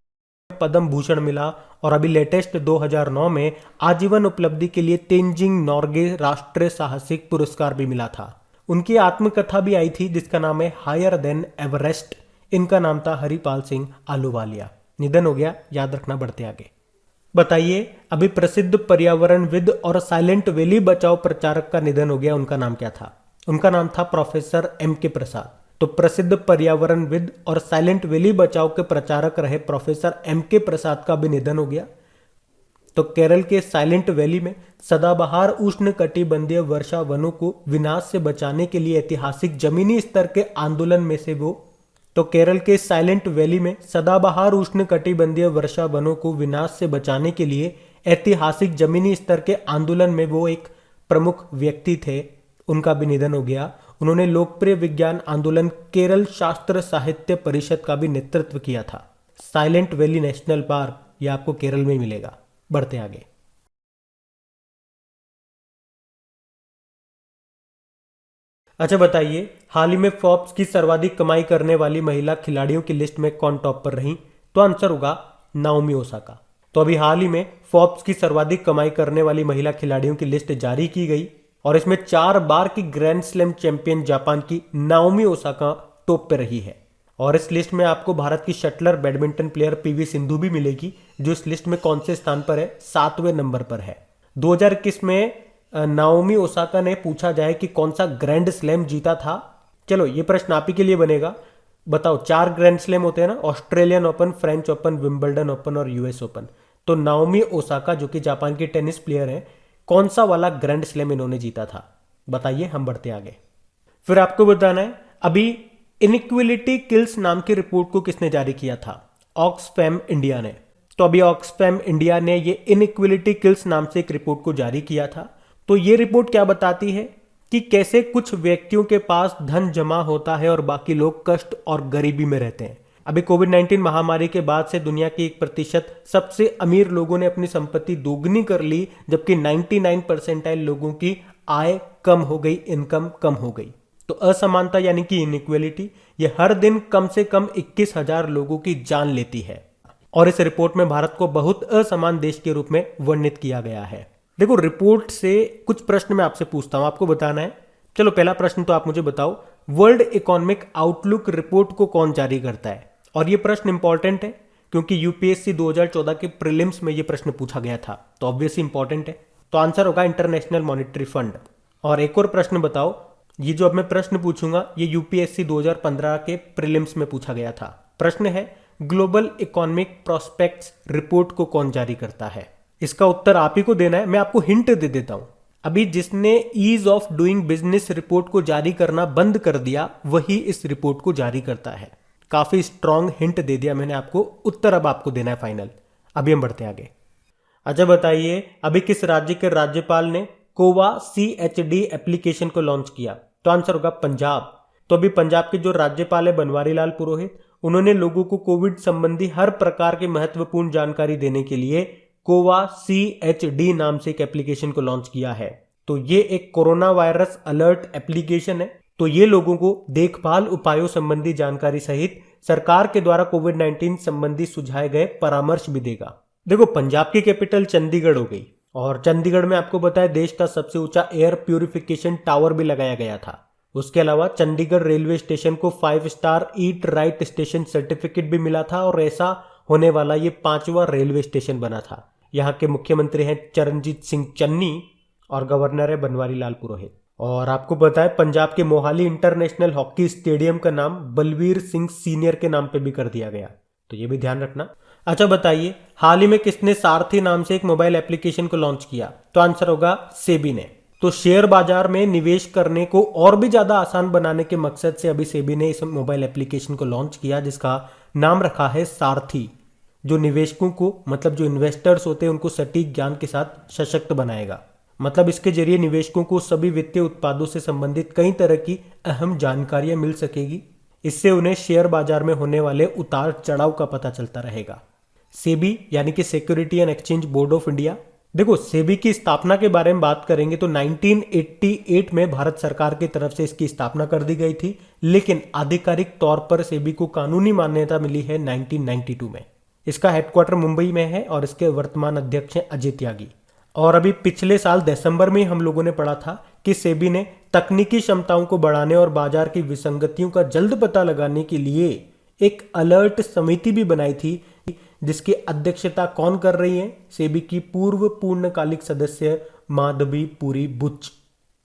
में पद्म भूषण मिला, और अभी लेटेस्ट 2009 में आजीवन उपलब्धि के लिए तेंजिंग नॉर्गे राष्ट्रीय साहसिक पुरस्कार भी मिला था। उनकी आत्मकथा भी आई थी जिसका नाम है हायर देन एवरेस्ट। इनका नाम था हरिपाल सिंह अहलूवालिया। निधन हो गया, याद रखना। बढ़ते आगे। बताइए, अभी प्रसिद्ध पर्यावरणविद और साइलेंट वैली बचाओ प्रचारक का निधन हो गया। उनका नाम क्या था? उनका नाम था प्रोफेसर M.K. प्रसाद। तो प्रसिद्ध पर्यावरणविद और साइलेंट वैली बचाओ के प्रचारक रहे प्रोफेसर M.K. प्रसाद का भी निधन हो गया। तो केरल के साइलेंट वैली में सदाबहार उष्ण कटिबंधीय वर्षा वनों को विनाश से बचाने के लिए ऐतिहासिक जमीनी स्तर के आंदोलन में से वो तो केरल के साइलेंट वैली में सदाबहार उष्ण कटिबंधीय वर्षा वनों को विनाश से बचाने के लिए ऐतिहासिक जमीनी स्तर के आंदोलन में वो एक प्रमुख व्यक्ति थे। उनका भी निधन हो गया। उन्होंने लोकप्रिय विज्ञान आंदोलन केरल शास्त्र साहित्य परिषद का भी नेतृत्व किया था। साइलेंट वैली नेशनल पार्क यह आपको केरल में मिलेगा। बढ़ते आगे। अच्छा बताइए, हाल ही में फोर्ब्स की सर्वाधिक कमाई करने वाली महिला खिलाड़ियों की लिस्ट में कौन टॉप पर रही? तो आंसर होगा नाओमी ओसाका। तो अभी हाल ही में फोर्ब्स की सर्वाधिक कमाई करने वाली महिला खिलाड़ियों की लिस्ट जारी की गई और इसमें 4 बार की ग्रैंड स्लैम चैंपियन जापान की नाओमी ओसाका टॉप पर रही है। और इस लिस्ट में आपको भारत की shuttler badminton player PV Sindhu भी मिलेगी, जो इस लिस्ट में कौन से स्थान पर है? 7वें नंबर पर है। 2021 में नाओमी ओसाका ने पूछा जाए कि कौन सा ग्रैंड स्लैम जीता था। चलो ये प्रश्न आप ही के लिए बनेगा। बताओ, 4 ग्रैंड स्लैम होते हैं ना, Australian open, French open, Wimbledon open और यूएस ओपन। तो नाओमी ओसाका जो कि जापान की टेनिस प्लेयर है, कौन सा वाला ग्रैंड स्लैम इन्होंने जीता था? बताइए। हम बढ़ते आगे। फिर आपको बताना है, अभी इनइक्विलिटी किल्स नाम की रिपोर्ट को किसने जारी किया था? ऑक्सफैम इंडिया ने। तो अभी ऑक्सफैम इंडिया ने ये इनइक्विलिटी किल्स नाम से एक रिपोर्ट को जारी किया था। तो ये रिपोर्ट क्या बताती है कि कैसे कुछ व्यक्तियों के पास धन जमा होता है और बाकी लोग कष्ट और गरीबी में रहते हैं। अभी कोविड-19 महामारी के बाद से दुनिया के 1% सबसे अमीर लोगों ने अपनी संपत्ति दोगुनी कर ली, जबकि 99% लोगों की आय कम हो गई, इनकम कम हो गई। तो असमानता यानी कि इनइक्वालिटी ये हर दिन कम से कम 21,000 लोगों की जान लेती है। और इस रिपोर्ट में भारत को बहुत असमान देश के रूप में वर्णित किया गया है। देखो, रिपोर्ट से कुछ प्रश्न मैं आपसे पूछता हूं, आपको बताना है। चलो पहला प्रश्न तो आप मुझे बताओ, वर्ल्ड इकोनॉमिक आउटलुक रिपोर्ट को कौन जारी करता है? और ये प्रश्न इंपॉर्टेंट है क्योंकि यूपीएससी 2014 के प्रीलिम्स में ये प्रश्न पूछा गया था, तो ऑब्वियसली इंपॉर्टेंट है। तो आंसर होगा इंटरनेशनल मॉनिटरी फंड। और एक और प्रश्न बताओ, ये जो अब मैं प्रश्न पूछूंगा ये यूपीएससी 2015 के प्रीलिम्स में पूछा गया था। प्रश्न है, ग्लोबल इकोनॉमिक प्रोस्पेक्ट्स रिपोर्ट को कौन जारी करता है? इसका उत्तर आप ही को देना है। मैं आपको हिंट दे देता हूं, अभी जिसने ease of doing business report को जारी करना बंद कर दिया वही इस रिपोर्ट को जारी करता है। काफी स्ट्रॉन्ग हिंट दे दिया मैंने आपको। उत्तर अब आपको देना है फाइनल। अभी हम बढ़ते आगे। अच्छा बताइए, अभी किस राज्य के राज्यपाल ने कोवा CHD एप्लीकेशन को लॉन्च किया? तो आंसर होगा पंजाब। तो अभी पंजाब के जो राज्यपाल है बनवारी लाल पुरोहित, उन्होंने लोगों को कोविड संबंधी हर प्रकार की महत्वपूर्ण जानकारी देने के लिए COVA-CHD नाम से एक एप्लीकेशन को लॉन्च किया है। तो ये एक कोरोना वायरस अलर्ट एप्लीकेशन है। तो ये लोगों को देखभाल उपायों संबंधी जानकारी सहित सरकार के द्वारा कोविड-19 संबंधी सुझाए गए परामर्श भी देगा। देखो, पंजाब की कैपिटल चंडीगढ़ हो गई और चंडीगढ़ में आपको बताया देश का सबसे ऊंचा एयर प्यूरिफिकेशन टावर भी लगाया गया था। उसके अलावा चंडीगढ़ रेलवे स्टेशन को 5 star eat right station certificate भी मिला था और ऐसा होने वाला ये 5वां रेलवे स्टेशन बना था। यहाँ के मुख्यमंत्री हैं चरणजीत सिंह चन्नी और गवर्नर है बनवारी लाल पुरोहित। और आपको पता है पंजाब के मोहाली इंटरनेशनल हॉकी स्टेडियम का नाम बलवीर सिंह सीनियर के नाम पे भी कर दिया गया, तो ये भी ध्यान रखना। अच्छा बताइए, हाल ही में किसने सारथी नाम से एक मोबाइल एप्लीकेशन को लॉन्च किया? तो आंसर होगा सेबी ने। तो शेयर बाजार में निवेश करने को और भी ज्यादा आसान बनाने के मकसद से अभी सेबी ने इस मोबाइल एप्लीकेशन को लॉन्च किया जिसका नाम रखा है सारथी, जो निवेशकों को मतलब जो इन्वेस्टर्स होते हैं उनको सटीक ज्ञान के साथ सशक्त बनाएगा। मतलब इसके जरिए निवेशकों को सभी वित्तीय उत्पादों से संबंधित कई तरह की अहम जानकारियां मिल सकेगी। इससे उन्हें शेयर बाजार में होने वाले उतार चढ़ाव का पता चलता रहेगा। सेबी यानी कि security and exchange board of India. देखो, सेबी की स्थापना के बारे में बात करेंगे तो 1988 में भारत सरकार की तरफ से इसकी स्थापना कर दी गई थी, लेकिन आधिकारिक तौर पर सेबी को कानूनी मान्यता मिली है 1992 में। इसका हेडक्वार्टर मुंबई में है और इसके वर्तमान अध्यक्ष हैं अजय त्यागी। और अभी पिछले साल दिसंबर में हम लोगों ने पढ़ा था कि सेबी ने तकनीकी क्षमताओं को बढ़ाने और बाजार की विसंगतियों का जल्द पता लगाने के लिए एक अलर्ट समिति भी बनाई थी, जिसकी अध्यक्षता कौन कर रही है? सेबी की पूर्व पूर्णकालिक सदस्य माधवी पुरी बुच।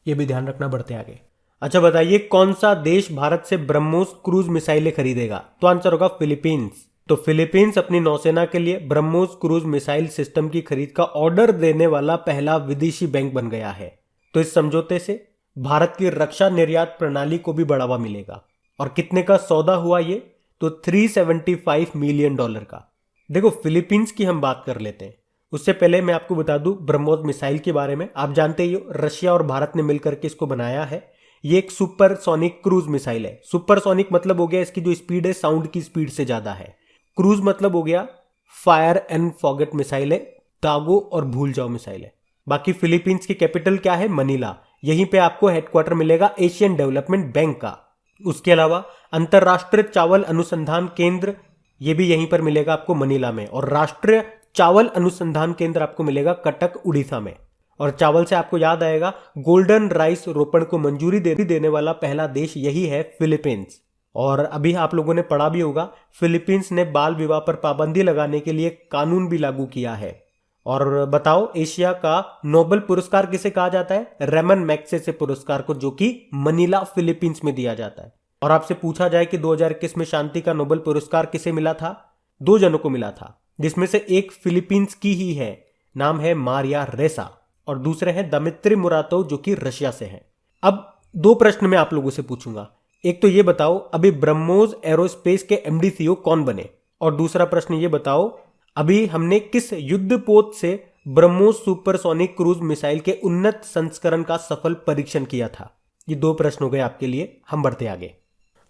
ये भी ध्यान रखना, बढ़ते आगे। अच्छा बताइए, कौन सा देश भारत से ब्रह्मोस क्रूज मिसाइलें खरीदेगा? तो आंसर होगा फिलीपींस। तो फिलीपींस अपनी नौसेना के लिए ब्रह्मोस क्रूज मिसाइल सिस्टम की खरीद का ऑर्डर देने वाला पहला विदेशी बैंक बन गया है। तो इस समझौते से भारत की रक्षा निर्यात प्रणाली को भी बढ़ावा मिलेगा। और कितने का सौदा हुआ ये? तो $375 मिलियन का। देखो, फिलीपींस की हम बात कर लेते हैं। उससे पहले मैं आपको बता दूं ब्रह्मोस मिसाइल के बारे में। आप जानते ही हो, रशिया और भारत ने मिलकर के इसको बनाया है। ये एक सुपरसोनिक क्रूज मिसाइल है। सुपरसोनिक मतलब हो गया इसकी जो स्पीड है साउंड की स्पीड से ज्यादा है। क्रूज मतलब हो गया फायर एंड फॉरगेट मिसाइल है, दागो और भूल जाओ मिसाइल है। बाकी फिलीपींस की कैपिटल क्या है? मनीला। यहीं पे आपको हेडक्वार्टर मिलेगा एशियन डेवलपमेंट बैंक का। उसके अलावा अंतरराष्ट्रीय चावल अनुसंधान केंद्र, ये भी यहीं पर मिलेगा आपको मनीला में। और राष्ट्रीय चावल अनुसंधान केंद्र आपको मिलेगा कटक उड़ीसा में। और चावल से आपको याद आएगा, गोल्डन राइस रोपण को मंजूरी देने वाला पहला देश यही है, फिलीपींस। और अभी आप लोगों ने पढ़ा भी होगा, फिलीपींस ने बाल विवाह पर पाबंदी लगाने के लिए कानून भी लागू किया है। और बताओ, एशिया का नोबेल पुरस्कार किसे कहा जाता है? रेमन मैग्सेसे पुरस्कार को, जो कि मनीला फिलीपींस में दिया जाता है। और आपसे पूछा जाए कि 2021 में शांति का नोबेल पुरस्कार किसे मिला था? 2 जनों को मिला था, जिसमें से एक फिलीपींस की ही है, नाम है मारिया रेसा, और दूसरे हैं दमित्री मुरातोव जो कि रशिया से हैं। अब 2 प्रश्न मैं आप लोगों से पूछूंगा। एक तो ये बताओ, अभी ब्रह्मोस एरोस्पेस के एमडी सीईओ कौन बने? और दूसरा प्रश्न ये बताओ, अभी हमने किस युद्धपोत से ब्रह्मोस सुपरसोनिक क्रूज मिसाइल के उन्नत संस्करण का सफल परीक्षण किया था? ये 2 प्रश्न हो गए आपके लिए। हम बढ़ते आगे।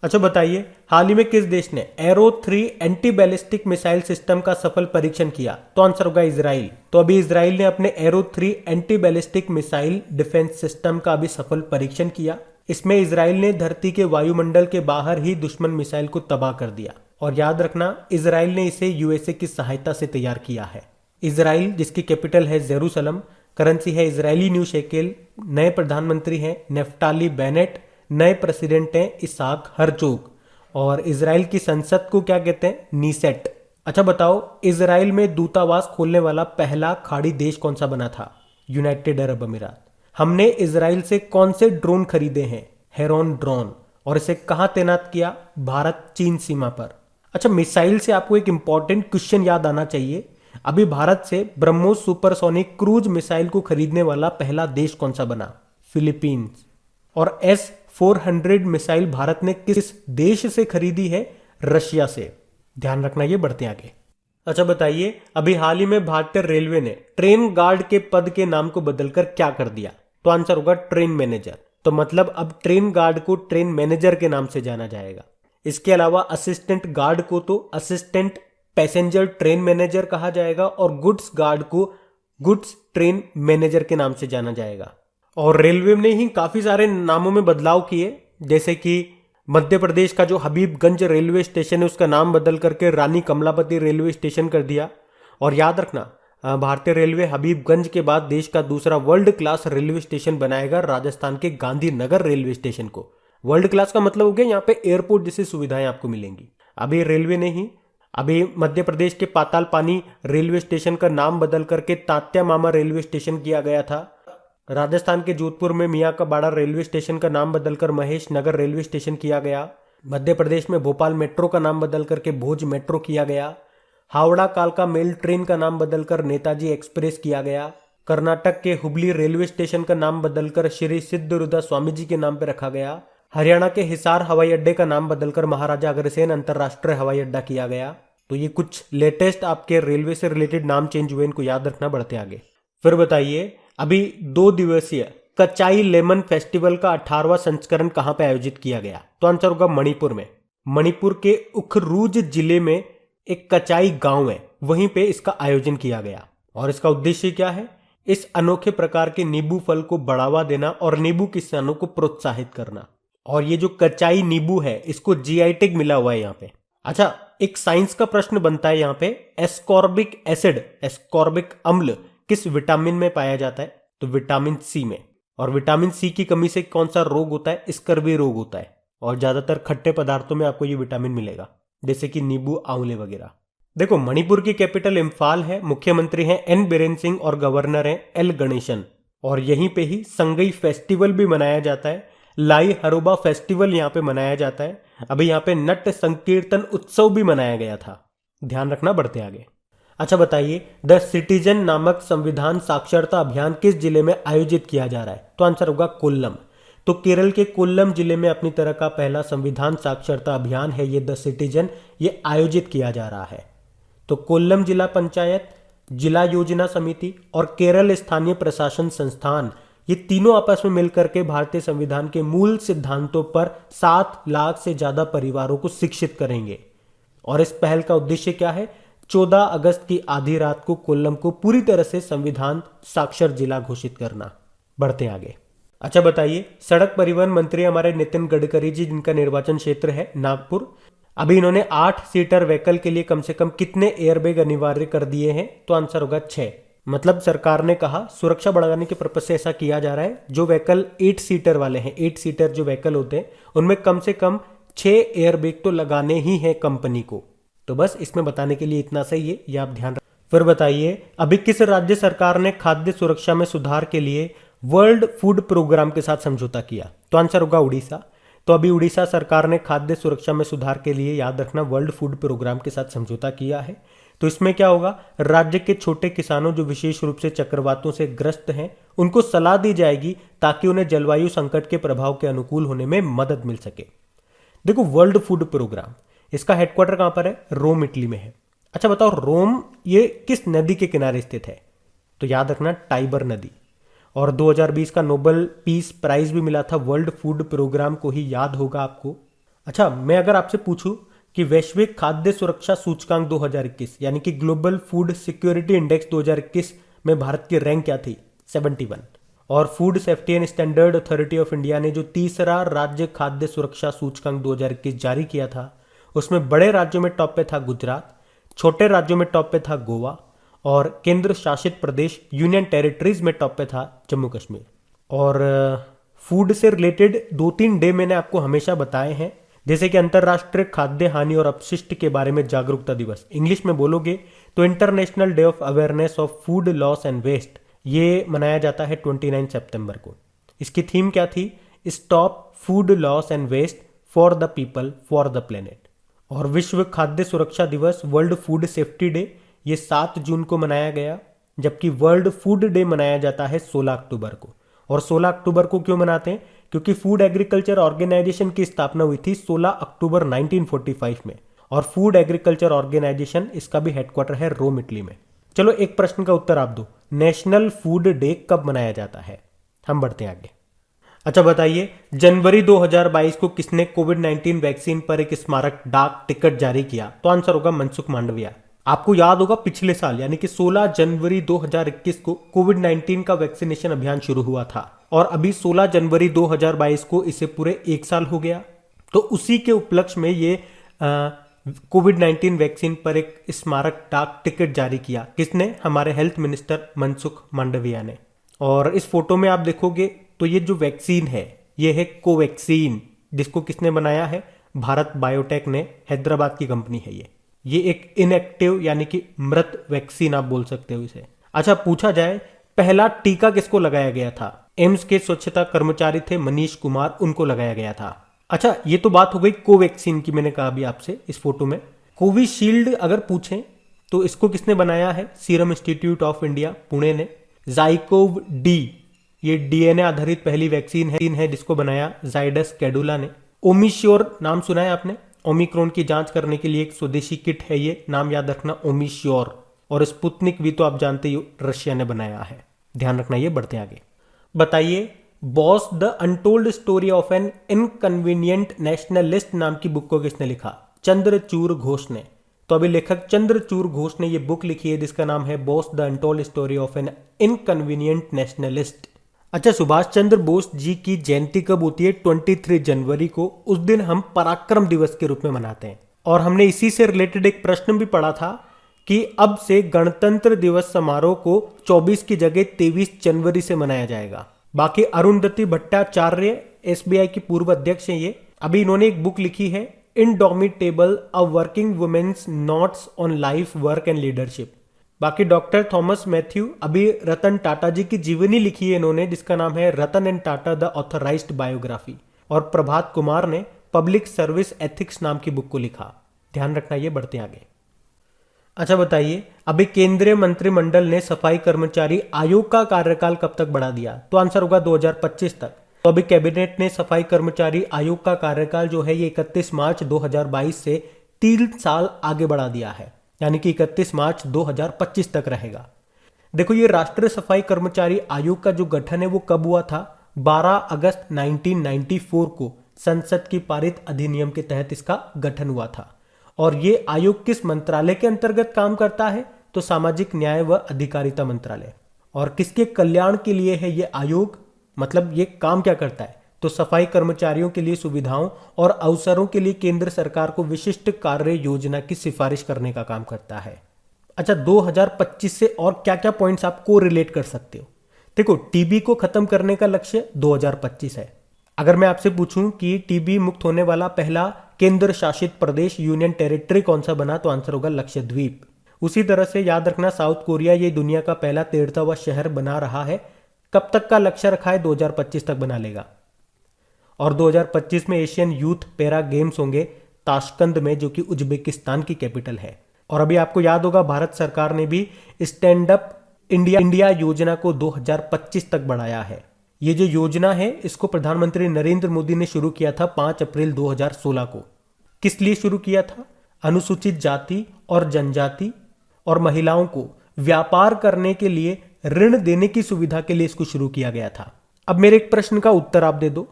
अच्छा बताइए, हाल ही में किस देश ने arrow 3 anti ballistic missile system का सफल परीक्षण किया? तो आंसर होगा इजराइल। तो अभी इजराइल ने अपने arrow 3 anti ballistic missile defence system का अभी सफल परीक्षण किया। इसमें इजराइल ने धरती के वायुमंडल के बाहर ही दुश्मन मिसाइल को तबाह कर दिया। और याद रखना, इजराइल ने इसे यूएसए की सहायता से तैयार किया है। इजराइल, जिसकी कैपिटल है जेरूसलम, करेंसी है इजरायली न्यू शेकेल, नए प्रधानमंत्री हैं नेफ्टाली बेनेट, नए प्रेसिडेंट हैं इसाक हर्जोग, और इजराइल की संसद को क्या कहते हैं? नीसेट। अच्छा बताओ, इजराइल में दूतावास खोलने वाला पहला खाड़ी देश कौन सा बना था? यूनाइटेड अरब अमीरात। हमने इजराइल से कौन से ड्रोन खरीदे हैं? Heron drone. और इसे कहां तैनात किया? भारत चीन सीमा पर। अच्छा, मिसाइल से आपको एक इंपॉर्टेंट क्वेश्चन याद आना चाहिए। अभी भारत से ब्रह्मोस सुपरसोनिक क्रूज मिसाइल को खरीदने वाला पहला देश कौन सा बना? फिलीपींस। और S-400 मिसाइल भारत ने किस देश से खरीदी है? रशिया से। ध्यान रखना, ये बढ़ते आगे। अच्छा बताइए, अभी हाल ही में भारतीय रेलवे ने ट्रेन गार्ड के पद के नाम को बदलकर क्या कर दिया? तो आंसर होगा ट्रेन मैनेजर। तो मतलब अब ट्रेन गार्ड को ट्रेन मैनेजर के नाम से जाना जाएगा। इसके अलावा असिस्टेंट गार्ड को तो असिस्टेंट पैसेंजर ट्रेन मैनेजर कहा जाएगा और गुड्स गार्ड को गुड्स ट्रेन मैनेजर के नाम से जाना जाएगा। और रेलवे ने ही काफी सारे नामों में बदलाव किए, जैसे कि मध्य प्रदेश का जो हबीबगंज रेलवे स्टेशन है उसका नाम बदल करके रानी कमलापति रेलवे स्टेशन कर दिया। और याद रखना, भारतीय रेलवे हबीबगंज के बाद देश का दूसरा वर्ल्ड क्लास रेलवे स्टेशन बनाएगा राजस्थान के गांधीनगर रेलवे स्टेशन को। वर्ल्ड क्लास का मतलब हो गया यहाँ पे एयरपोर्ट जैसी सुविधाएं आपको मिलेंगी। अभी रेलवे ने ही अभी मध्य प्रदेश के पाताल पानी रेलवे स्टेशन का नाम बदल करके तात्या मामा रेलवे स्टेशन किया गया था। राजस्थान के जोधपुर में मियाँ का बाड़ा रेलवे स्टेशन का नाम बदलकर महेश नगर रेलवे स्टेशन किया गया। मध्य प्रदेश में भोपाल मेट्रो का नाम बदल करके भोज मेट्रो किया गया। हावड़ा कालका मेल ट्रेन का नाम बदलकर नेताजी एक्सप्रेस किया गया। कर्नाटक के हुबली रेलवे स्टेशन का नाम बदलकर श्री सिद्धरुद्र स्वामी जी के नाम पर रखा गया। हरियाणा के हिसार हवाई अड्डे का नाम बदलकर महाराजा अग्रसेन अंतरराष्ट्रीय हवाई अड्डा किया गया। तो ये कुछ लेटेस्ट आपके रेलवे से रिलेटेड नाम चेंज हुए, इनको याद रखना। बढ़ते आगे। फिर बताइए, अभी 2 दिवसीय कचाई लेमन फेस्टिवल का 18वां संस्करण कहां पे आयोजित किया गया? तो आंसर होगा मणिपुर में। मणिपुर के उखरूज जिले में एक कचाई गांव है, वहीं पे इसका आयोजन किया गया। और इसका उद्देश्य क्या है? इस अनोखे प्रकार के नींबू फल को बढ़ावा देना और नींबू किसानों को प्रोत्साहित करना। और ये जो कचाई नींबू है इसको जीआई टैग मिला हुआ है यहाँ पे। अच्छा, एक साइंस का प्रश्न बनता है यहाँ पे, एस्कॉर्बिक एसिड, एस्कॉर्बिक अम्ल किस विटामिन में पाया जाता है? तो विटामिन सी में। और विटामिन सी की कमी से कौन सा रोग होता है? स्कर्वी रोग होता है। और ज्यादातर खट्टे पदार्थों में आपको ये विटामिन मिलेगा, जैसे कि नींबू, आंवले वगैरह। देखो, मणिपुर की कैपिटल इम्फाल है, मुख्यमंत्री हैं एन बीरेन सिंह और गवर्नर हैं एल गणेशन। और यहीं पे ही संगई फेस्टिवल भी मनाया जाता है, लाई हरोबा फेस्टिवल यहाँ पे मनाया जाता है। अभी यहाँ पे नट संकीर्तन उत्सव भी मनाया गया था, ध्यान रखना। बढ़ते आगे। अच्छा बताइए, द सिटीजन नामक संविधान साक्षरता अभियान किस जिले में आयोजित किया जा रहा है? तो आंसर होगा कोल्लम। तो केरल के कोल्लम जिले में अपनी तरह का पहला संविधान साक्षरता अभियान है ये द सिटीजन, ये आयोजित किया जा रहा है। तो कोल्लम जिला पंचायत, जिला योजना समिति और केरल स्थानीय प्रशासन संस्थान, ये तीनों आपस में मिलकर के भारतीय संविधान के मूल सिद्धांतों पर 7 लाख से ज्यादा परिवारों को शिक्षित करेंगे। और इस पहल का उद्देश्य क्या है? 14 अगस्त की आधी रात को कोल्लम को पूरी तरह से संविधान साक्षर जिला घोषित करना। बढ़ते आगे। अच्छा बताइए, सड़क परिवहन मंत्री हमारे नितिन गडकरी जी, जिनका निर्वाचन क्षेत्र है नागपुर, अभी इन्होंने 8 सीटर व्हीकल के लिए कम से कम कितने एयरबैग अनिवार्य कर दिए हैं? तो आंसर होगा 6। मतलब सरकार ने कहा सुरक्षा बढ़ाने के पर्पज से ऐसा किया जा रहा है, जो व्हीकल 8 सीटर वाले हैं, 8 सीटर जो व्हीकल होते हैं उनमें कम से कम 6 एयरबैग तो लगाने ही है कंपनी को। तो बस इसमें बताने के लिए इतना सही है, ये आप ध्यान रखें। फिर बताइए, अभी किस राज्य सरकार ने खाद्य सुरक्षा में सुधार के लिए वर्ल्ड फूड प्रोग्राम के साथ समझौता किया? तो आंसर होगा उड़ीसा। तो अभी उड़ीसा सरकार ने खाद्य सुरक्षा में सुधार के लिए, याद रखना, वर्ल्ड फूड प्रोग्राम के साथ समझौता किया है। तो इसमें क्या होगा? राज्य के छोटे किसानों जो विशेष रूप से चक्रवातों से ग्रस्त हैं, उनको सलाह दी जाएगी ताकि उन्हें जलवायु संकट के प्रभाव के अनुकूल होने में मदद मिल सके। देखो, वर्ल्ड फूड प्रोग्राम, इसका हेडक्वार्टर कहां पर है? रोम, इटली में है। अच्छा बताओ, रोम ये किस नदी के किनारे स्थित है? तो याद रखना, टाइबर नदी। और 2020 का नोबेल पीस प्राइज भी मिला था वर्ल्ड फूड प्रोग्राम को ही, याद होगा आपको। अच्छा, मैं अगर आपसे पूछूं कि वैश्विक खाद्य सुरक्षा सूचकांक 2021 यानी कि ग्लोबल फूड सिक्योरिटी इंडेक्स 2021 में भारत की रैंक क्या थी? 71। और food safety and standard authority of India ने जो तीसरा राज्य खाद्य सुरक्षा सूचकांक 2021 जारी किया था, उसमें बड़े राज्यों में टॉप पे था गुजरात, छोटे राज्यों में टॉप पे था गोवा, और केंद्र शासित प्रदेश यूनियन टेरिटरीज में टॉप पे था जम्मू कश्मीर। और फूड से रिलेटेड 2-3 डे मैंने आपको हमेशा बताए हैं, जैसे कि अंतर्राष्ट्रीय खाद्य हानि और अपशिष्ट के बारे में जागरूकता दिवस, इंग्लिश में बोलोगे तो international day of awareness of food loss and waste, ये मनाया जाता है 29 सितंबर को। इसकी थीम क्या थी? Stop food loss and waste for the people for the planet. और विश्व खाद्य सुरक्षा दिवस, वर्ल्ड फूड सेफ्टी डे, ये 7 जून को मनाया गया, जबकि वर्ल्ड फूड डे मनाया जाता है 16 अक्टूबर को। और 16 अक्टूबर को क्यों मनाते हैं? क्योंकि फूड एग्रीकल्चर ऑर्गेनाइजेशन की स्थापना हुई थी 16 अक्टूबर 1945 में। और फूड एग्रीकल्चर ऑर्गेनाइजेशन, इसका भी हेडक्वार्टर है रोम, इटली में। चलो एक प्रश्न का उत्तर आप दो, नेशनल फूड डे कब मनाया जाता है? हम बढ़ते हैं आगे। अच्छा बताइए, जनवरी 2022 को किसने कोविड-19 वैक्सीन पर एक स्मारक डाक टिकट जारी किया? तो आंसर होगा मनसुख मांडविया। आपको याद होगा पिछले साल यानी कि 16 जनवरी 2021 को कोविड-19 का वैक्सीनेशन अभियान शुरू हुआ था और अभी 16 जनवरी 2022 को इसे पूरे एक साल हो गया। तो उसी के उपलक्ष्य में ये कोविड-19 वैक्सीन पर एक स्मारक डाक टिकट जारी किया। किसने? हमारे हेल्थ मिनिस्टर मनसुख मांडविया ने। और इस फोटो में आप देखोगे तो ये जो वैक्सीन है ये है कोवैक्सीन, जिसको किसने बनाया है? भारत बायोटेक ने, हैदराबाद की कंपनी है ये एक इनएक्टिव यानी कि मृत वैक्सीन आप बोल सकते हो इसे। अच्छा, पूछा जाए पहला टीका किसको लगाया गया था? एम्स के स्वच्छता कर्मचारी थे मनीष कुमार, उनको लगाया गया था। अच्छा, ये तो बात हो गई कोवैक्सीन की, मैंने कहा अभी आपसे इस फोटो में। कोविशील्ड अगर पूछें तो इसको किसने बनाया है? Serum institute of India Pune ने। जाइकोव डी, ये डीएनए आधारित पहली वैक्सीन है जिसको बनाया जाइडस कैडुला ने। ओमिश्योर नाम सुना है आपने? ओमिक्रॉन की जांच करने के लिए एक स्वदेशी किट है ये, नाम याद रखना ओमिश्योर। और स्पुतनिक वी तो आप जानते ही हो रशिया ने बनाया है, ध्यान रखना। ये बढ़ते आगे। बताइए, Bose the untold story of an inconvenient nationalist नाम की बुक को किसने लिखा? चंद्रचूड़ घोष ने। तो अभी लेखक चंद्रचूड़ घोष ने ये बुक लिखी है जिसका नाम है Bose the untold story of an inconvenient nationalist. अच्छा, सुभाष चंद्र बोस जी की जयंती कब होती है? 23 जनवरी को। उस दिन हम पराक्रम दिवस के रूप में मनाते हैं। और हमने इसी से रिलेटेड एक प्रश्न भी पढ़ा था कि अब से गणतंत्र दिवस समारोह को 24 की जगह 23 जनवरी से मनाया जाएगा। बाकी अरुंधति भट्टाचार्य एसबीआई की पूर्व अध्यक्ष हैं ये। अभी इन्होंने एक बुक लिखी है indomitable a working woman's notes on life work and leadership. बाकी डॉक्टर थॉमस मैथ्यू अभी रतन टाटा जी की जीवनी लिखी है इन्होंने जिसका नाम है Ratan and Tata the authorised biography. और प्रभात कुमार ने पब्लिक सर्विस एथिक्स नाम की बुक को लिखा। ध्यान रखना, ये बढ़ते आगे। अच्छा बताइए, अभी केंद्रीय मंत्रिमंडल ने सफाई कर्मचारी आयोग का कार्यकाल कब तक बढ़ा दिया? तो आंसर होगा 2025 तक। तो अभी कैबिनेट ने सफाई कर्मचारी आयोग का कार्यकाल जो है ये 31 मार्च 2022 से 3 साल आगे बढ़ा दिया है, यानी कि 31 मार्च 2025 तक रहेगा। देखो, ये राष्ट्रीय सफाई कर्मचारी आयोग का जो गठन है वो कब हुआ था? 12 अगस्त 1994 को संसद की पारित अधिनियम के तहत इसका गठन हुआ था। और ये आयोग किस मंत्रालय के अंतर्गत काम करता है? तो सामाजिक न्याय व अधिकारिता मंत्रालय। और किसके कल्याण के लिए है ये आयोग? मतलब ये काम क्या करता है? तो सफाई कर्मचारियों के लिए सुविधाओं और अवसरों के लिए केंद्र सरकार को विशिष्ट कार्य योजना की सिफारिश करने का काम करता है। अच्छा, 2025 से और क्या क्या पॉइंट्स आप को रिलेट कर सकते हो? देखो, टीबी को खत्म करने का लक्ष्य 2025 है। अगर मैं आपसे पूछूं कि टीबी मुक्त होने वाला पहला केंद्र शासित प्रदेश यूनियन टेरिटरी कौन सा बना, तो आंसर होगा लक्षद्वीप। उसी तरह से याद रखना, साउथ कोरिया ये दुनिया का पहला 13वां शहर बना रहा है। कब तक का लक्ष्य रखा है? 2025 तक बना लेगा। और 2025 में एशियन यूथ पैरा गेम्स होंगे ताशकंद में, जो कि उज्बेकिस्तान की कैपिटल है। और अभी आपको याद होगा भारत सरकार ने भी स्टैंड अप इंडिया योजना को 2025 तक बढ़ाया है। ये जो योजना है इसको प्रधानमंत्री नरेंद्र मोदी ने शुरू किया था 5 अप्रैल 2016 को। किस लिए शुरू किया था? अनुसूचित जाति और जनजाति और महिलाओं को व्यापार करने के लिए ऋण देने की सुविधा के लिए इसको शुरू किया गया था। अब मेरे एक प्रश्न का उत्तर आप दे दो।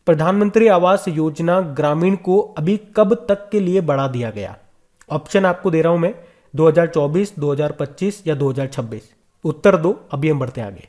प्रधानमंत्री आवास योजना ग्रामीण को अभी कब तक के लिए बढ़ा दिया गया? ऑप्शन आपको दे रहा हूं मैं, 2024, 2025 या 2026। उत्तर दो, अभी हम बढ़ते आगे।